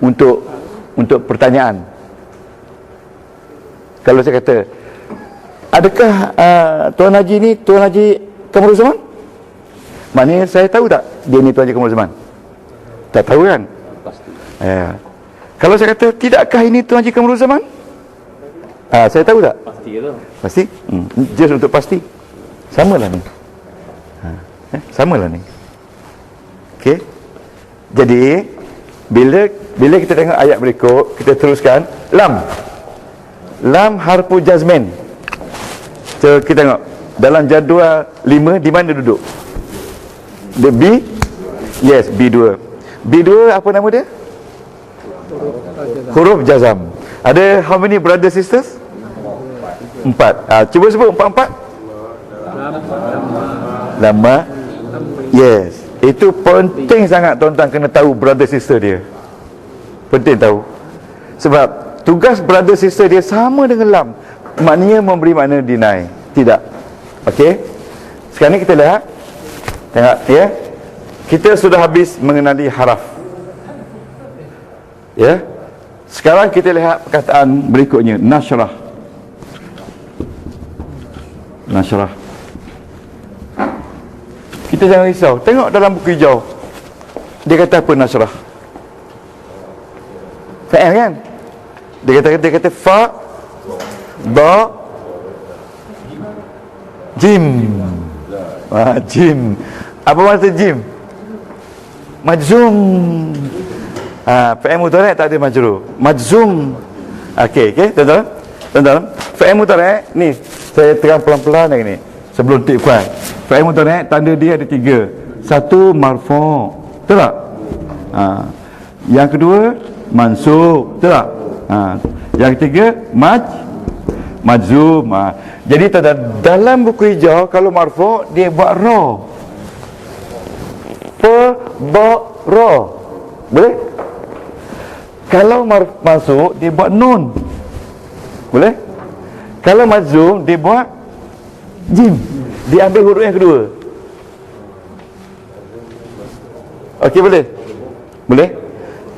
untuk pertanyaan. Kalau saya kata, adakah Tuan Haji ni Tuan Haji Kamarul Zaman? Maknanya saya tahu tak dia ni Tuan Haji Kamarul Zaman? Tak tahu kan? Pasti. Kalau saya kata, tidakkah ini Tuan Haji Kamarul Zaman? Saya tahu tak? Pasti ke tu? Pasti? Just untuk pasti. Samalah ni. Samalah ni. Okey. Jadi bila kita tengok ayat berikut, kita teruskan lam harfu jazmin. So kita tengok dalam jadual 5 di mana duduk? The B? Yes, B2. B2 apa nama dia? Huruf jazam. Ada how many brothers sisters? 4. Cuba sebut 4. Lama. Yes. Itu penting sangat tuan-tuan kena tahu brother sister dia. Penting tahu. Sebab tugas brother sister dia sama dengan lam. Maknanya memberi makna deny. Tidak. Okey. Sekarang ni kita lihat. Tengok ya. Kita sudah habis mengenali haraf. Ya. Sekarang kita lihat perkataan berikutnya, nashrah. Nashrah. Kita jangan risau. Tengok dalam buku hijau. Dia kata apa nashrah? Fa'il kan? Dia kata fa, ba, jim. Jim. Apa maksud jim? Majzum. Fa'il mudhari' tak ada majrur. Majzum. Okey, tuan-tuan. Fa'il mudhari' ni saya terang pelan-pelan lagi ni sebelum tik kuat. Fa'il mudhari' tanda dia ada 3. Satu marfu', betul tak? Yang kedua mansub, betul tak? Yang ketiga majzum. Jadi dalam buku hijau kalau marfu' dia buat ra. Ra. Boleh? Kalau mansub dia buat nun. Boleh? Kalau majzum dia buat jim. Dia ambil huruf yang kedua. Okey, boleh? Boleh?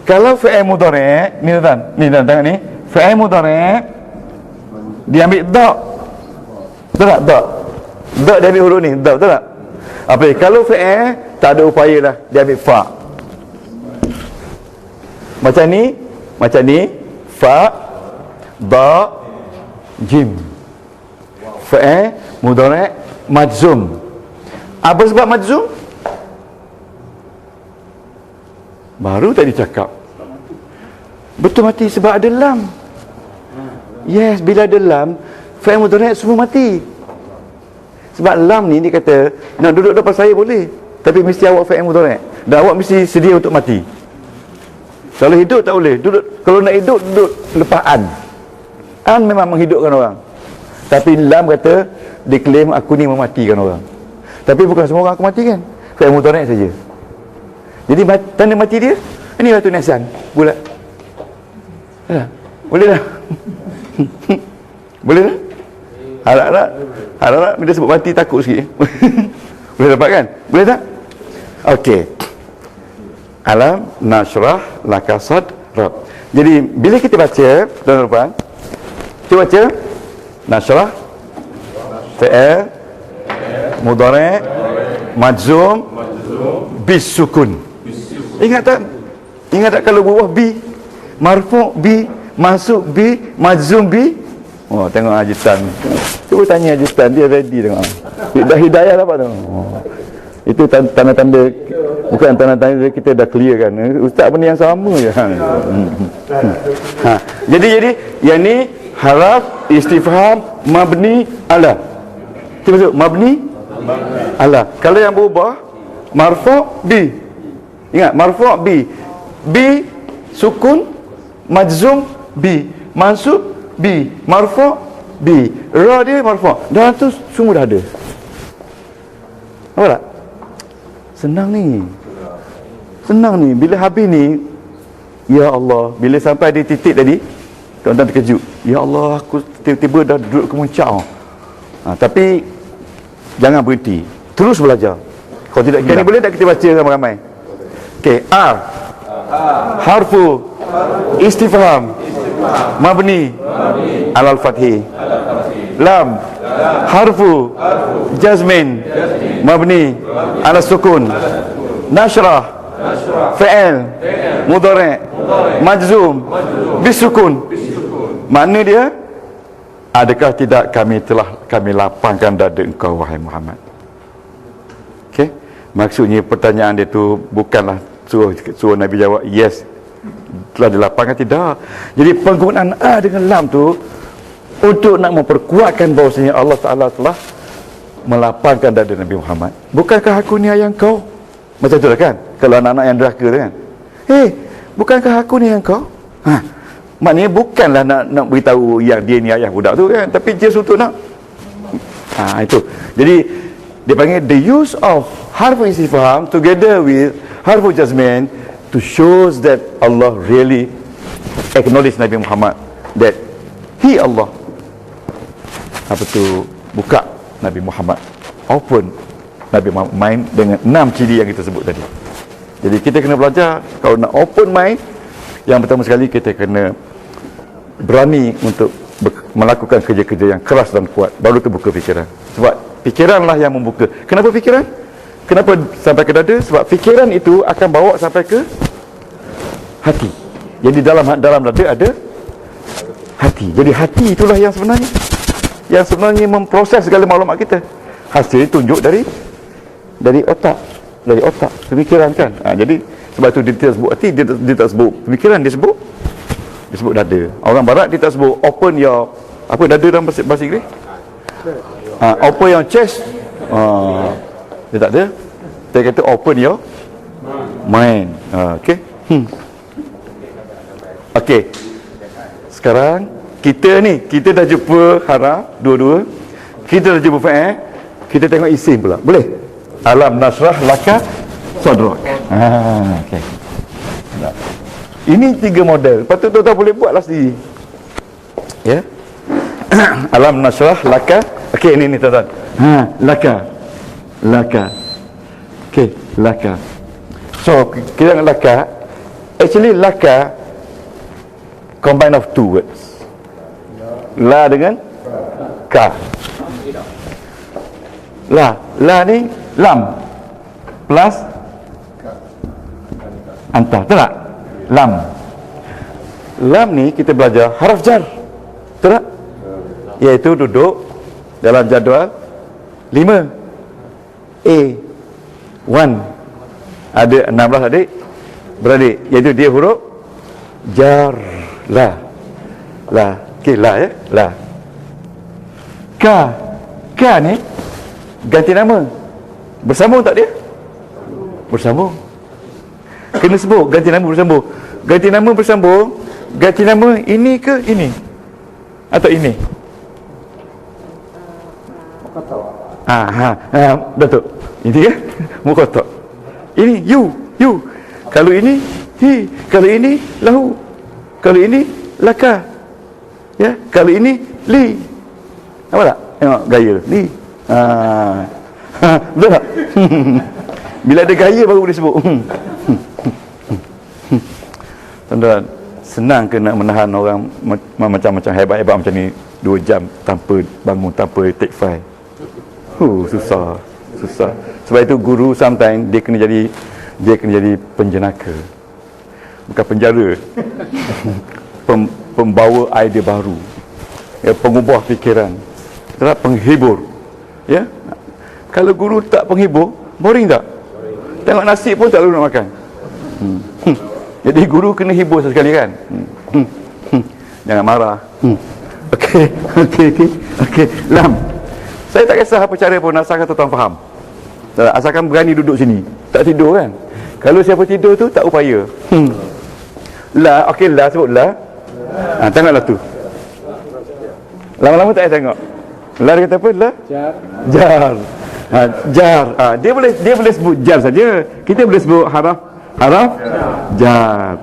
Kalau fi'il mudhari', ni tuan, tengok ni. Fi'il mudhari' dia ambil dha. Betul tak? Dha dia ambil huruf ni, dha, betul tak? Apa ni? Kalau fi'il tak ada upaya lah, dia ambil fa. Macam ni, fa, dha, jim. Fi'il mudhari' majzum. Apa sebab majzum? Baru tadi cakap. Betul mati sebab ada lam. Yes, bila ada lam, fi'il mudhari' semua mati. Sebab lam ni dia kata, nak duduk depan saya boleh, tapi mesti awak fi'il mudhari'. Dan awak mesti sedia untuk mati. Kalau hidup tak boleh. Duduk, kalau nak hidup, duduk lepas an. An memang menghidupkan orang. Tapi lam kata, dia claim aku ni mematikan orang. Tapi bukan semua orang aku matikan. Fi'il mudhari' saja. Jadi tanda mati dia, ini batu nisan, bulat. Boleh tak? Boleh tak? Harap-harap bila sebut mati takut sikit. Boleh dapat kan? Boleh tak? Okey. Alam nashrah laka sadrak. Jadi bila kita baca, tuan-tuan, cuba baca nashrah fi'il mudhari' majzum bisukun. Ingat tak kalau buah B, marfu' B, masuk B, majzum B? Oh, tengok Ajutan. Cuba tanya Ajutan, dia ready tengok. Dah hidayah dapat tu. Itu tanda-tanda, bukan tanda-tanda kita dah clear kan. Ustaz pun yang sama je. Jadi yang ni haraf istifham mabni ala. Cuba masuk mabni ala. Kalau yang berubah marfu' B. Ingat, marfu' B. B sukun, majzum B, mansub B, marfu' B. Ra dia marfu'. Dalam tu semua dah ada. Apa tak? Senang ni. Bila habis ni, ya Allah, bila sampai di titik tadi, tuan-tuan terkejut. Ya Allah, aku tiba-tiba dah duduk kemuncak. Tapi jangan berhenti. Terus belajar. Kalau tidak, ni boleh tak kita baca ramai-ramai? Okey, R harfu istifham mabni alal fathi. Lam harfu jazmin mabni ala sukun. Nashrah fi'il mudhari' majzum bisukun. Makna dia adakah tidak kami lapangkan dada engkau wahai Muhammad? Okey, maksudnya pertanyaan dia tu bukanlah suruh Nabi jawab yes, telah dilapangkan, tidak. Jadi penggunaan dengan lam tu untuk nak memperkuatkan bahawasanya Allah Ta'ala telah melapangkan dada Nabi Muhammad. Bukankah aku ni ayah kau? Macam tu lah kan, kalau anak-anak yang derhaka tu kan, bukankah aku ni ayah kau? Maknanya bukanlah nak beritahu yang dia ni ayah budak tu kan, tapi just untuk nak itu. Jadi dia panggil the use of harfu istifham together with harfu jazmin to shows that Allah really acknowledge Nabi Muhammad that he Allah buka Nabi Muhammad, open Nabi Muhammad mind dengan 6 ciri yang kita sebut tadi. Jadi kita kena belajar, kalau nak open mind, yang pertama sekali kita kena berani untuk melakukan kerja-kerja yang keras dan kuat, baru terbuka fikiran. Sebab fikiranlah yang membuka. Kenapa fikiran? Kenapa sampai ke dada? Sebab fikiran itu akan bawa sampai ke hati. Jadi dalam dada ada hati. Jadi hati itulah yang sebenarnya memproses segala maklumat kita. Hasil tunjuk dari otak, pemikiran kan. Jadi sebab itu dia tak sebut hati, dia tak sebut pemikiran, dia sebut dada. Orang barat dia tak sebut open your dada dalam bahasa Inggeris. Open your chest. Dia tak ada. Dia kata open your mind. Okey. Okey. Sekarang kita dah jumpa haraf dua-dua. Kita dah jumpa fa'il. Kita tengok isim pula. Boleh? Alam nasrah laka sadrak. Okey. Ini 3 model. Patut tuan-tuan boleh buatlah sendiri. Ya. Alam nasrah laka. Okey, ini tuan-tuan. Laka. Okey, laka. So, kita nak laka. Actually laka combine of 2 words. La dengan ka. La ni lam plus anta, betul tak? Lam ni kita belajar haraf jar, betul tak? Iaitu duduk dalam jadual 5 A1, ada 16 adik beradik, iaitu dia huruf jar. La. Okey, la ya, la. Ka ni ganti nama. Bersambung tak dia? Bersambung. Kena sebut ganti nama bersambung. Ganti nama bersambung. Ganti nama ini ke ini? Atau ini? Betul. Ini ya? Muqatta. Ini you. Kalau ini hi. Kalau ini lahu. Kalau ini laka. Ya, kalau ini li. Apa tak? Tengok gaya li. Betul tak? Bila ada gaya baru boleh sebut. Tuan-tuan, senang ke nak menahan orang macam-macam hebat-hebat macam ni 2 jam tanpa bangun, tanpa take 5? Susah. Sebab itu guru sometimes dia kena jadi penjenaka, bukan penjara. Pembawa idea baru, ya, pengubah fikiran, penghibur. Ya, kalau guru tak penghibur, boring tak? Tengok nasi pun tak lalu nak makan. Jadi guru kena hibur sekali kan. Jangan marah. Okey. Lam. Saya tak kisah apa cara pun, asalkan tuan faham. Asalkan berani duduk sini, tak tidur kan. Kalau siapa tidur tu tak upaya. La, okey, la, sebut la. Tengoklah tu. Lama-lama tak payah tengok. La dia kata apa? La? Jar. Jar. Dia boleh sebut jar saja. Kita boleh sebut haraf jar.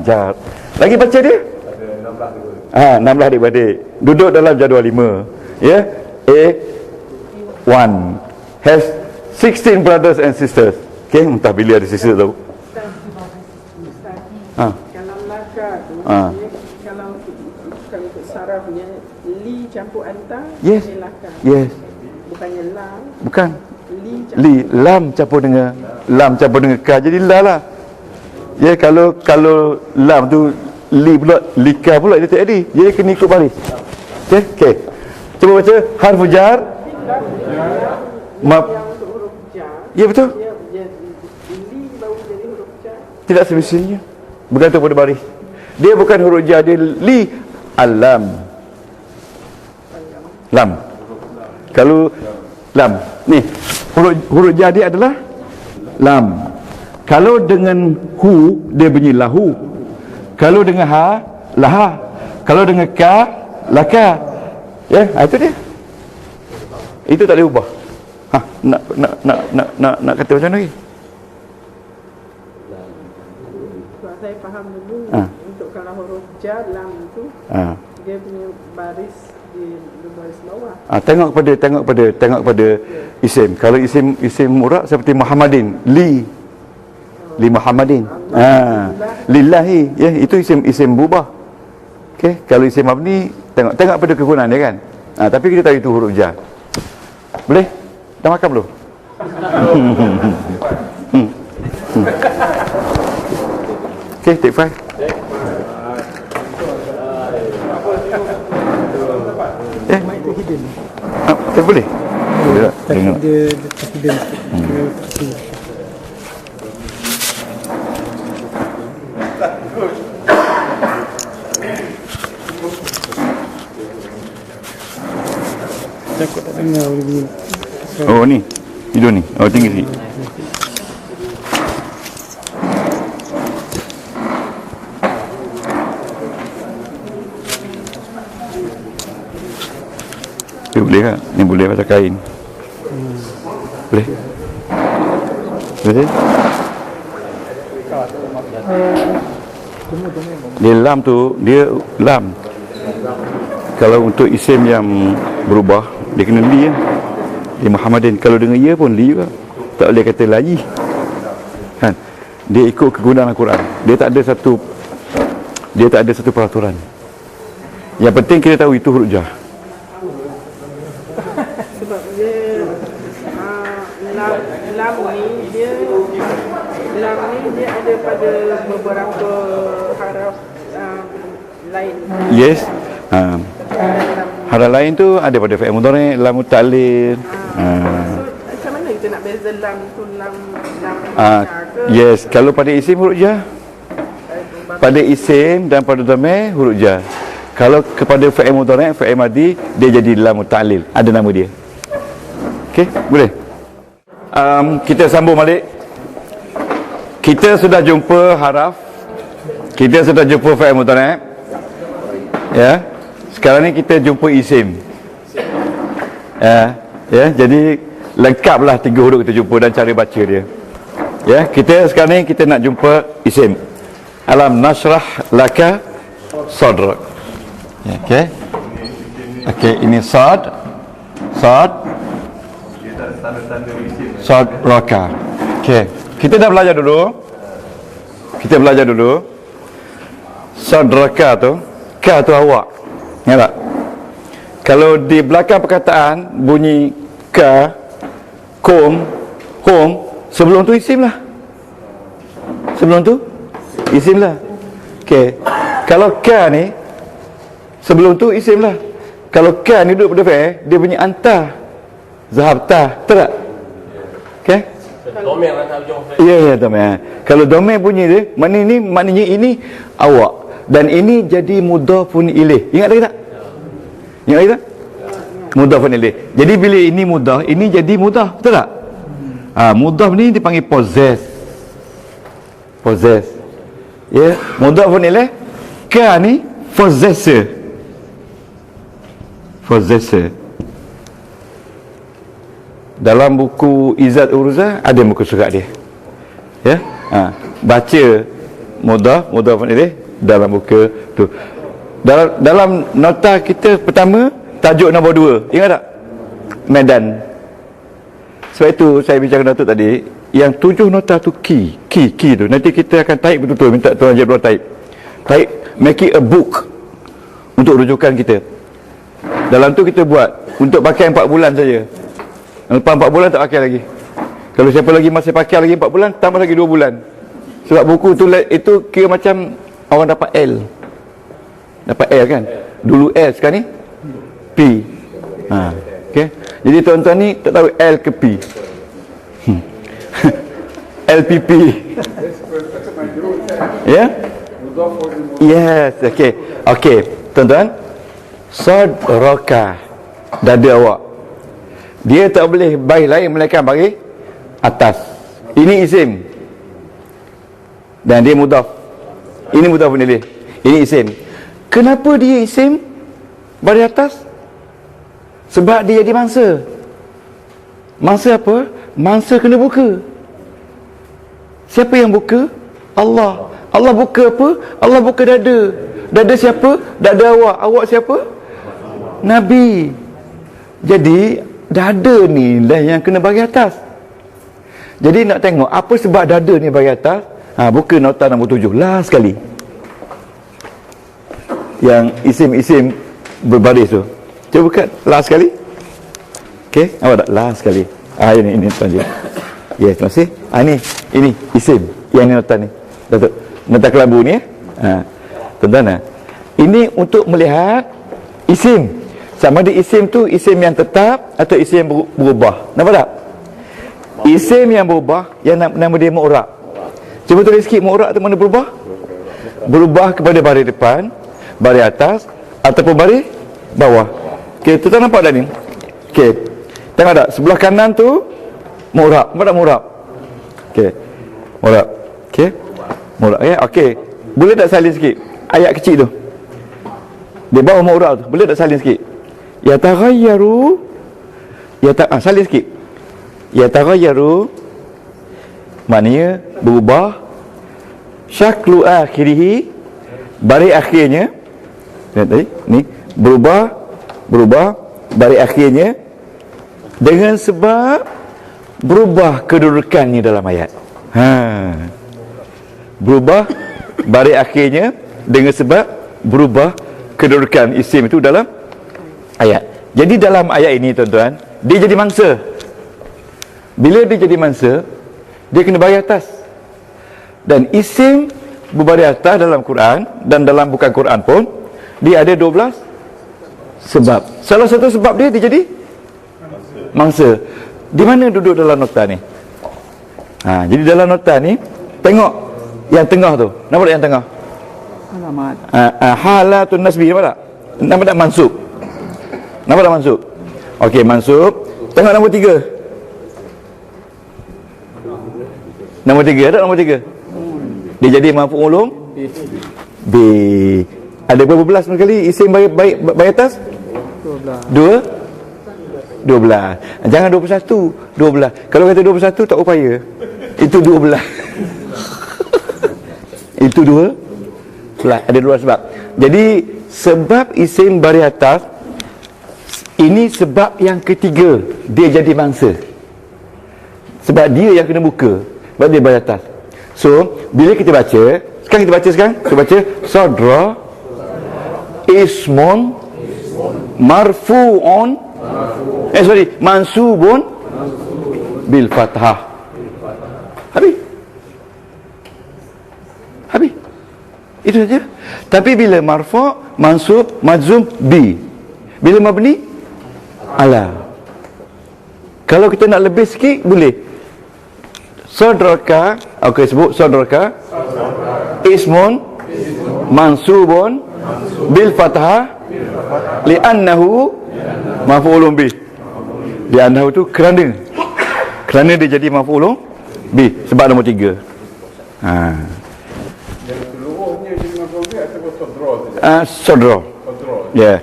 Jar. Lagi baca dia? Ada 16 adik-beradik. Duduk dalam jadual 5. Ya. A1 has 16 brothers and sisters. Okey, entah bila ada sister tahu. Kalau laka tu, kalau sarafnya li campur anta, yes. Laka. Yes. Bukannya lam. Bukan. Li lam campur dengan ka, jadi la lah. Ya, kalau lam tu li pula, lika pula dia tak ada. Jadi kena ikut baris. Okey. Cuba baca harfu jar. Yang untuk huruf jar, Ya betul. dia li baru jadi huruf jar. Tidak semestinya. Bergantung pada baris. Dia bukan huruf jar, dia li alam. Lam. Kalau lam, ni huruf jar dia adalah lam. Kalau dengan hu, dia bunyi lahu. Kalau dengan ha, laha. Kalau dengan ka, laka. Ya, itu dia. Itu tak boleh ubah. Ha, nak kata macam mana lagi? Sebab saya faham dulu, untuk kalau huruf jar, lam tu, dia punya baris di baris bawah. Tengok kepada isim. Kalau isim murak seperti Muhammadin, li Muhammadin. Lillahi, ya, itu isim berubah. Okey, kalau isim mabni tengok pada kegunaan dia kan. Tapi kita tahu itu huruf jar. Boleh? Dah makan belum? Okey, take 5. Boleh? Boleh tak? Tengok. Takut tak dengar bunyi. Oh ni. Hidung ni. Oh tinggi sikit. Boleh tak? Ni boleh pasal kain. Boleh? Boleh? Dia lam tu, dia lam. Kalau untuk isim yang berubah, dia kena li ya. Dia Muhammadin. Kalau dengan ya pun li juga. Tak boleh kata layi. Kan? Dia ikut kegunaan Al-Quran. Dia tak ada satu peraturan. Yang penting kita tahu itu huruf jar. Sebab dia lam ni dia ada pada beberapa haraf lain. Yes. Haraf lain tu ada pada fi'il mudhari', lam ta'lil. Macam mana kita nak beza lam tu lam ke? Yes, kalau pada isim huruf jar. Pada isim dan pada dhamir huruf jar. Kalau kepada fi'il mudhari', fi'il madhi, dia jadi lam ta'lil. Ada nama dia. Okey, boleh? Kita sambung balik. Kita sudah jumpa haraf. Kita sudah jumpa fi'il mudhari'. Ya. Sekarang ni kita jumpa isim. Ya, jadi lengkaplah 3 huruf kita jumpa dan cara baca dia. Ya, sekarang ni kita nak jumpa isim. Alam nashrah laka sadrak. Ya, okey. Okey, ini sad. Dia tak tanda-tanda isim. Sadraka. Okey. Kita dah belajar dulu. Sadraka tu, ka tu awak. Ingat tak? Kalau di belakang perkataan bunyi ka, kum, hum, sebelum tu isim lah. Okey. Kalau ka ni sebelum tu isim lah. Kalau ka ni duduk pada fi'il, dia bunyi anta, zahabta, tak? Okey? Domain lah hujung. Ya, domain. Kalau domain bunyi dia, maknanya ini awak. Dan ini jadi mudhafun ilaih. Ingat lagi tak? Mudhafun ilaih. Jadi bila ini mudhaf, ini jadi mudhaf, betul tak? Mudhaf ni dipanggil possess. Ya, mudhafun ilaih. Ka ni possessor. Dalam buku Izzat Uruzah ada muka surat dia. Ya? Baca mudhafun ilaih dalam buku tu. Dalam nota kita pertama, tajuk nombor 2. Ingat tak? Medan. Sebab itu saya bincang Datuk tadi, yang 7 nota tu key tu. Nanti kita akan type betul-betul, minta Tuan Jabir type, make it a book untuk rujukan kita. Dalam tu kita buat untuk pakai 4 bulan saja. Lepas 4 bulan tak pakai lagi. Kalau siapa lagi masih pakai lagi 4 bulan, tambah lagi 2 bulan. Sebab buku tu itu kira macam orang dapat L kan. Dulu L, sekarang ni P. Okey. Jadi tuan-tuan ni tak tahu L ke P. LPP. Ya? Yes, okey. Okey, tuan-tuan. Sadraka, dada awak. Dia tak boleh baris lain melainkan baris atas. Ini isim. Dan dia mudhaf. Ini mudhaf ilaih. Ini isim. Kenapa dia isim baris atas? Sebab dia jadi mangsa. Mangsa apa? Mangsa kena buka. Siapa yang buka? Allah. Allah buka apa? Allah buka dada. Dada siapa? Dada awak. Awak siapa? Nabi. Jadi dada ni lah yang kena bagi atas. Jadi nak tengok apa sebab dada ni bagi atas. Buka nota nombor 7 last sekali. Yang isim-isim berbaris tu. Cuba buka last sekali. Okey, awak tak last sekali. Ini tuan je. Ya, terima kasih. Ini isim. Yang ni nota ni. Datuk. Nota kelabu ni tuan-tuan. Ini untuk melihat isim. Sama ada isim tu isim yang tetap atau isim yang berubah. Nampak tak? Isim yang berubah yang nama dia mu'rab. Cuba tulis sikit mu'rab tu mana berubah? Berubah kepada baris depan, baris atas ataupun baris bawah. Okey, tuan nampak dah ni? Okey. Tengok tak? Sebelah kanan tu mu'rab. Nampak tak mu'rab? Okey. Mu'rab. Okey. Mu'rab. Okey. Boleh tak salin sikit? Ayat kecil tu. Di bawah mu'rab tu. Boleh tak salin sikit? Yataghayyaru salin sikit. Yataghayyaru maknanya berubah. Syaklu akhirihi, baris akhirnya. Lihat tadi ni berubah baris akhirnya dengan sebab berubah kedudukannya dalam ayat. Berubah baris akhirnya dengan sebab berubah kedudukan isim itu dalam ayat. Jadi dalam ayat ini tuan-tuan, dia jadi mangsa. Bila dia jadi mangsa, dia kena baris atas. Dan isim berbaris atas dalam Quran dan dalam bukan Quran pun, dia ada 12 sebab. Salah satu sebab dia jadi mangsa. Di mana duduk dalam nota ni? Jadi dalam nota ni, tengok yang tengah tu. Nampak tak yang tengah? Alamat. Halatun nasbi, nampak tak? Nampak tak mansub? Nampak tak mansub? Okey, mansub. Tengok nombor 3. Nombor 3, ada nombor 3? Dia jadi maf'ulun B. Ada berapa belas kali isim baik atas? 12. Jangan 21, 12. Kalau kata 21 tak upaya. Itu 12. Itu 2. Ada 2 sebab. Jadi sebab isim baris atas ini sebab yang ketiga dia jadi mangsa. Sebab dia yang kena buka. Sebab dia baris atas. So, bila kita baca, sekarang kita baca sadra ismun marfu'un mansubun bil fathah. Habis. Itu saja. Tapi bila marfu', mansub, majzum bi. Bila mabni ala. Kalau kita nak lebih sikit boleh. Sadraka, okey sebut sadraka ismun mansubun bil fathah li'annahu maf'ulun bi. Li'annahu tu kerana dia jadi maf'ulun bi sebab nombor 3. Sadra. Ya.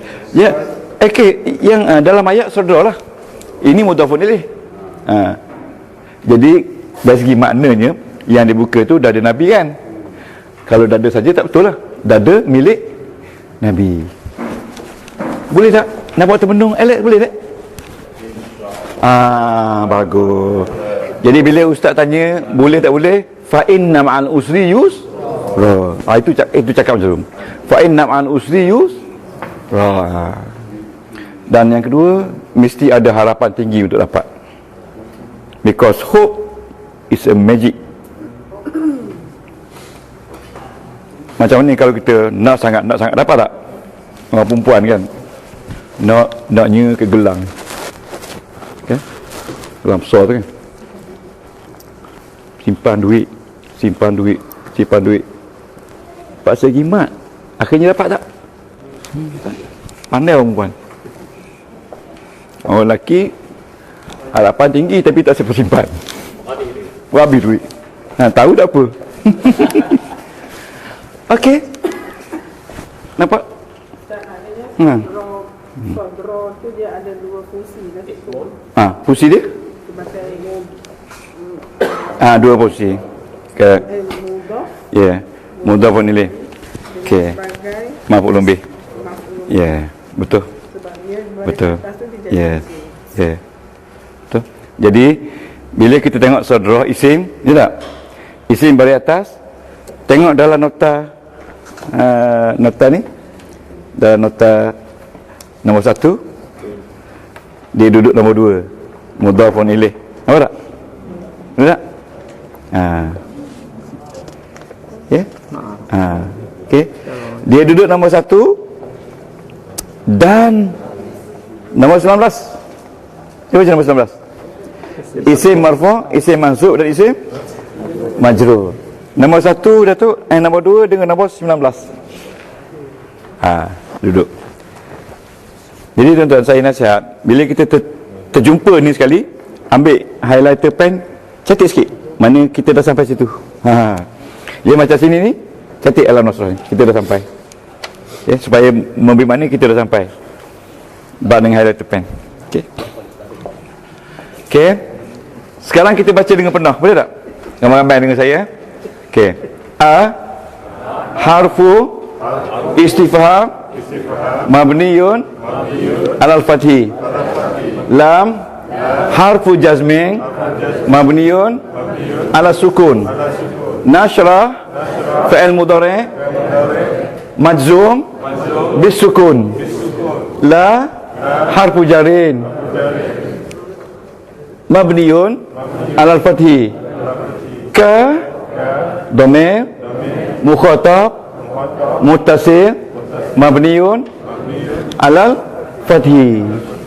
Okey, yang dalam ayat sadra lah. Ini mudhafun ilaih. Jadi dari segi maknanya yang dibuka tu dada Nabi kan. Kalau dada saja tak betul lah. Dada milik Nabi. Boleh tak? Nak buat termenung Alex boleh tak? Bagus. Jadi bila ustaz tanya boleh tak boleh, fa inna ma'al usri yusra. Itu cakap macam tu. Fa inna ma'al usri yusra. Dan yang kedua, mesti ada harapan tinggi untuk dapat. Because hope is a magic. Macam ni kalau kita nak sangat dapat tak? Orang perempuan kan, Naknya ke gelang. Kan? Gelang besar tu kan. Simpan duit. Paksa jimat. Akhirnya dapat tak? Pandai orang perempuan. Orang lelaki harapan tinggi tapi tak sempat simpan. Habis duit. Tahu tak apa. Okey. Nampak? Sodro tu dia ada dua fungsi dah situ. Fungsi dia? Sebagai Dua fungsi. mudah. Ya. Mudah pun nilai. Okey. Sebagai Maf'ul bih. maf'ul. Ya, betul. Sebab dia Betul. atas tu dia jadi Yes. fungsi. Ya. Betul. Jadi bila kita tengok sodroh isim, ya tak? Isim baris atas. Tengok dalam nota ni. Dalam nota nombor 1 dia duduk nombor 2. Mudhafun ilaih. Nampak tak? Nampak tak? Ya? Okey. Dia duduk nombor 1 dan nombor 19. Dia baca nombor 19. Isim marfu', isim mansub dan isim majrur. Nombor 1 Datuk, nombor 2 dengan nombor 19. Duduk. Jadi tuan-tuan, saya nasihat, bila kita terjumpa ni sekali, ambil highlighter pen, catik sikit mana kita dah sampai situ. Ya, macam sini ni, catik Alam Nasrah ni, kita dah sampai. Ya, supaya memberi mana kita dah sampai. Bak dengan highlighter pen. Okey. Okey. Sekarang kita baca dengan penuh, boleh tak? Ramai-ramai dengan saya. Okey. Harfu istifham mabniyun alal fathi. Lam harfu jazmin mabniyun ala sukun. Nashrah fi'il mudhari' majzum bisukun. La harfu jarin mabniyun alal fathi. Ka dhamir mukhatab muttasil mabniun alal fathi.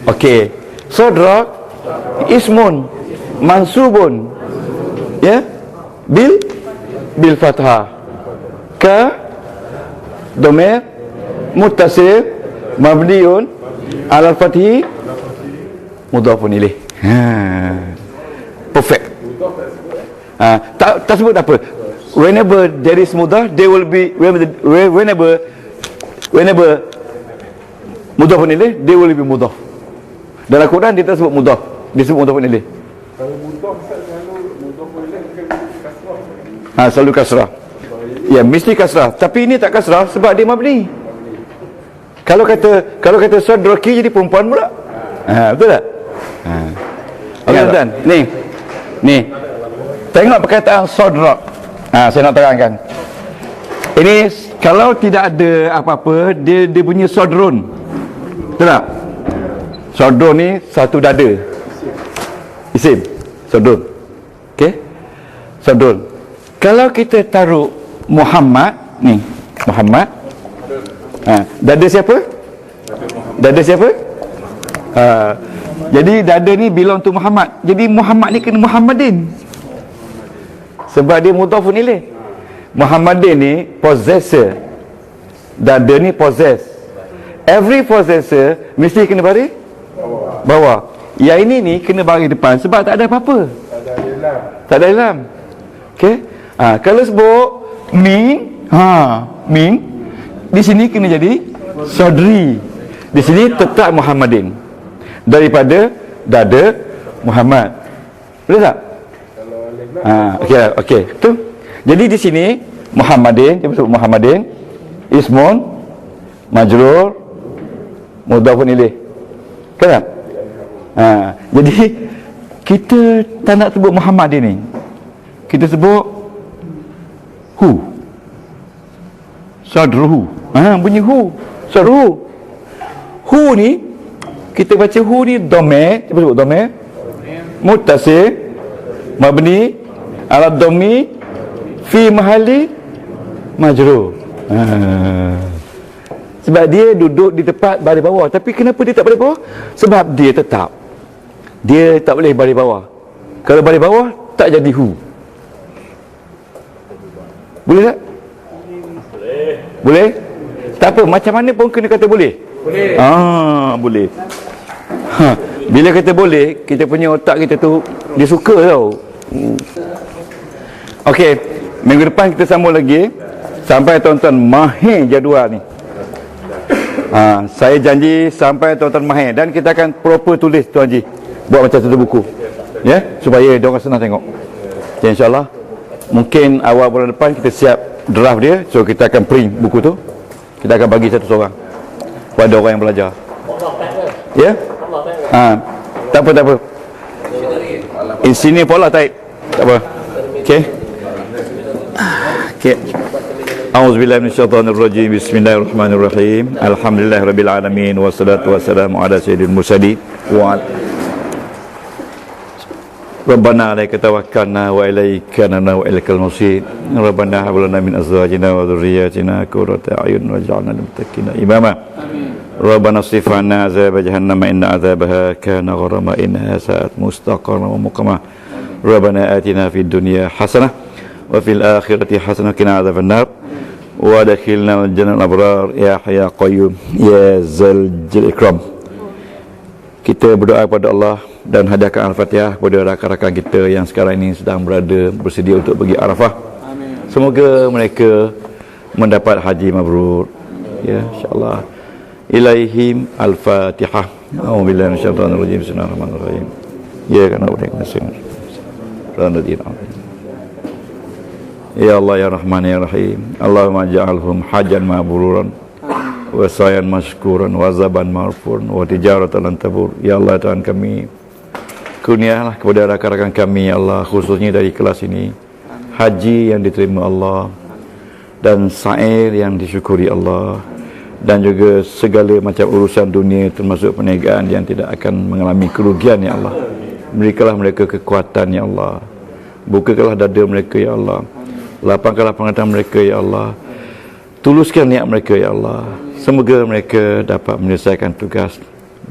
Okey. Sodrak ismun mansubun, ya, bil fathah. Ka dhamir muttasil mabniun alal fathi mudhafun ilaih. Perfect. Tak sebut apa. Whenever there is mudah, there will be whenever mudhafun ilaih, there will be mudah. Dalam Quran dia tak sebut mudah, dia sebut mudhafun ilaih. Kalau mudah selalu mudhafun ilaih Selalu kasrah. Ya, mesti kasrah. Tapi ini tak kasrah sebab dia mabni. Kalau kata sadraki jadi perempuan pula. Betul tak? Okey tuan. Ni. Tengok perkataan sadrak. Saya nak terangkan. Ini kalau tidak ada apa-apa, dia punya sadrun. Betul tak? Sadrun ni satu dada. Isim. Sadrun. Okey? Sadrun. Kalau kita taruh Muhammad ni, Muhammad. Dada siapa? Dada siapa? Jadi dada ni belong to Muhammad. Jadi Muhammad ni kena Muhammadin. Sebab dia mudhafun ilaih. Muhammadin ni possessor. Dada ni possess. Every possessor mesti kena baris bawah. Yang ini ni kena baris depan sebab tak ada apa-apa. Tak ada ilham. Okey? Kalau sebut min, min di sini kena jadi sadri. Di sini tetap Muhammadin. Daripada dada Muhammad. Boleh tak? Okey. Tu. Jadi di sini Muhammadin, dia sebut Muhammadin, ismun majrur mudhafun ilaih. Kan? Jadi kita tak nak sebut Muhammadin ni. Kita sebut hu. Sadruhu. Bunyi hu. Sadruhu. Hu ni kita baca hu ni dhamir, kita sebut dhamir muttasil mabni ala dhammi fi mahalli majrur. Sebab dia duduk di tempat baris bawah. Tapi kenapa dia tak baris bawah? Sebab dia tak boleh baris bawah. Kalau baris bawah tak jadi hu. Boleh tak? Boleh? Tak apa, macam mana pun kena kata boleh. Boleh. Bila kata boleh, kita punya otak kita tu dia suka tau. Okey, minggu depan kita sambung lagi sampai tuan-tuan mahir jadual ni. Saya janji sampai tuan-tuan mahir, dan kita akan proper tulis Tuan Haji. Buat macam satu buku. Ya, supaya dia orang senang tengok. Okay, insya-Allah mungkin awal bulan depan kita siap draft dia, so kita akan print buku tu. Kita akan bagi satu seorang pada orang yang belajar. Ya? Tak apa. In sini pula type. Tak apa. Okey. A'udzubillahi minasyaitonir rajim. Bismillahirrahmanirrahim. Alhamdulillahirabbil alamin wassalatu wassalamu ala sayyidil mursalin wa Rabbana alaika tawakkalna wa ilaika nana wa ilaikal masir. Rabbana hab lana min azwajina wa dhurriyyatina qurrata a'yun waj'alna lil muttaqina imama. Rabbana srif 'anna 'adzab jahannam inna 'adzabaha kana gharama innaha sa'at mustaqarran wa muqama. Rabbana atina fid dunya hasanah wa fil akhirati hasanah wa qina 'adzaban nar. Wa adkhilna al-jannata abrar ya hayya qayyum ya zal jalali ikram. Kita berdoa kepada Allah dan hadiahkan Al-Fatihah kepada rakan-rakan kita yang sekarang ini sedang bersedia untuk pergi Arafah. Amin. Semoga mereka mendapat haji mabrur. Ya, insya-Allah. Ilaihim Al-Fatihah. A'udzubillahi minasyaitonir rajim. Bismillahirrahmanirrahim. Ya kana wa ta'ala. Ya Allah ya Rahman ya Rahim. Allahumma ja'alhum hajan mabruran wa sayan mashkuran wa zaban marfun wa tijaratan lan tabur. Ya Allah Tuhan kami, kurnialah kepada rakan-rakan kami ya Allah, khususnya dari kelas ini, haji yang diterima Allah dan sa'ir yang disyukuri Allah, dan juga segala macam urusan dunia termasuk perniagaan yang tidak akan mengalami kerugian ya Allah. Berikanlah mereka kekuatan ya Allah, bukakanlah dada mereka ya Allah, lapangkanlah penglihatan mereka ya Allah, tuluskan niat mereka ya Allah. Semoga mereka dapat menyelesaikan tugas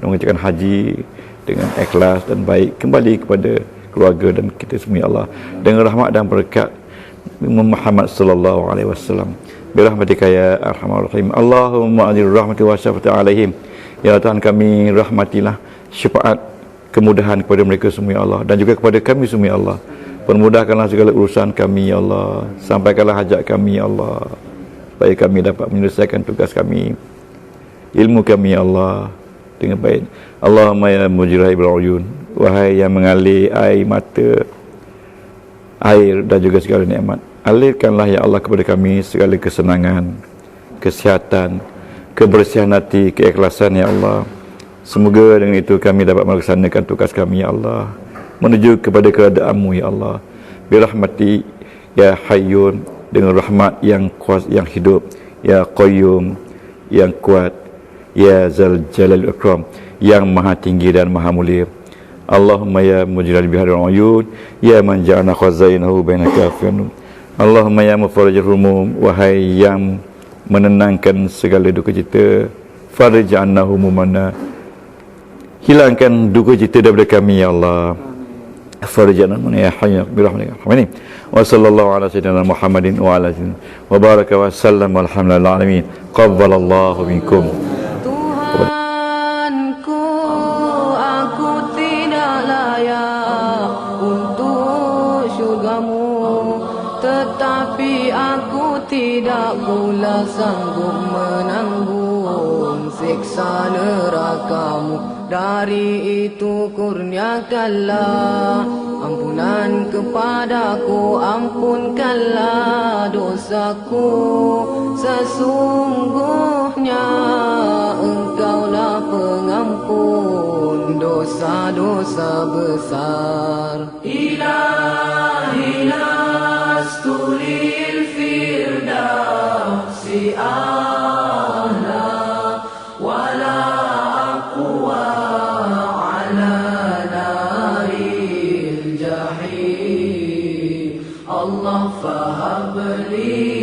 mengerjakan haji dengan ikhlas dan baik, kembali kepada keluarga dan kita semua ya Allah, dengan rahmat dan berkat Muhammad sallallahu alaihi wasallam. Birahmatika ya arhamar rahim. Allahumma ajil rahmati wa syafati alaihim. Ya Tuhan kami, rahmatilah, syafaat, kemudahan kepada mereka semua ya Allah, dan juga kepada kami semua ya Allah. Permudahkanlah segala urusan kami ya Allah, sampaikanlah hajat kami ya Allah, supaya kami dapat menyelesaikan tugas kami, ilmu kami ya Allah dengan baik. Allahumma ya mujirahibul uyun, wahai yang mengalir air mata, air dan juga segala nikmat, alirkanlah ya Allah kepada kami segala kesenangan, kesihatan, kebersihan hati, keikhlasan ya Allah. Semoga dengan itu kami dapat melaksanakan tugas kami ya Allah, menuju kepada keredaan-Mu ya Allah. Birahmati ya hayyun, dengan rahmat yang kuat, yang hidup, ya qayyum, yang kuat, ya zal jalal ikram, yang maha tinggi dan maha mulia. Allahumma ya mujral biharil uyun, ya man ja'ana khazainahu baina kafirun. Allahumma ya mufarrijul humum, wahai yang menenangkan segala duka cita, farij annahu mumana, hilangkan duka cita daripada kami ya Allah. Farjana ya hayy birahmatika amin. Wa sallallahu ala sayyidina Muhammadin wa ala alihi wa baraka wa sallam walhamdulillahi alamin. Qabbalallahu minkum. Tuhanku, aku tidak layak untuk syurgamu, tetapi aku tidak pula sanggup menanggung siksa nerakamu. Dari itu kurniakanlah ampunan kepadaku, ampunkanlah dosaku. Sesungguhnya Engkaulah pengampun dosa-dosa besar. Ilahi lastulil firdausi a'la wala aqwa ala naril jahim. Allah fahabli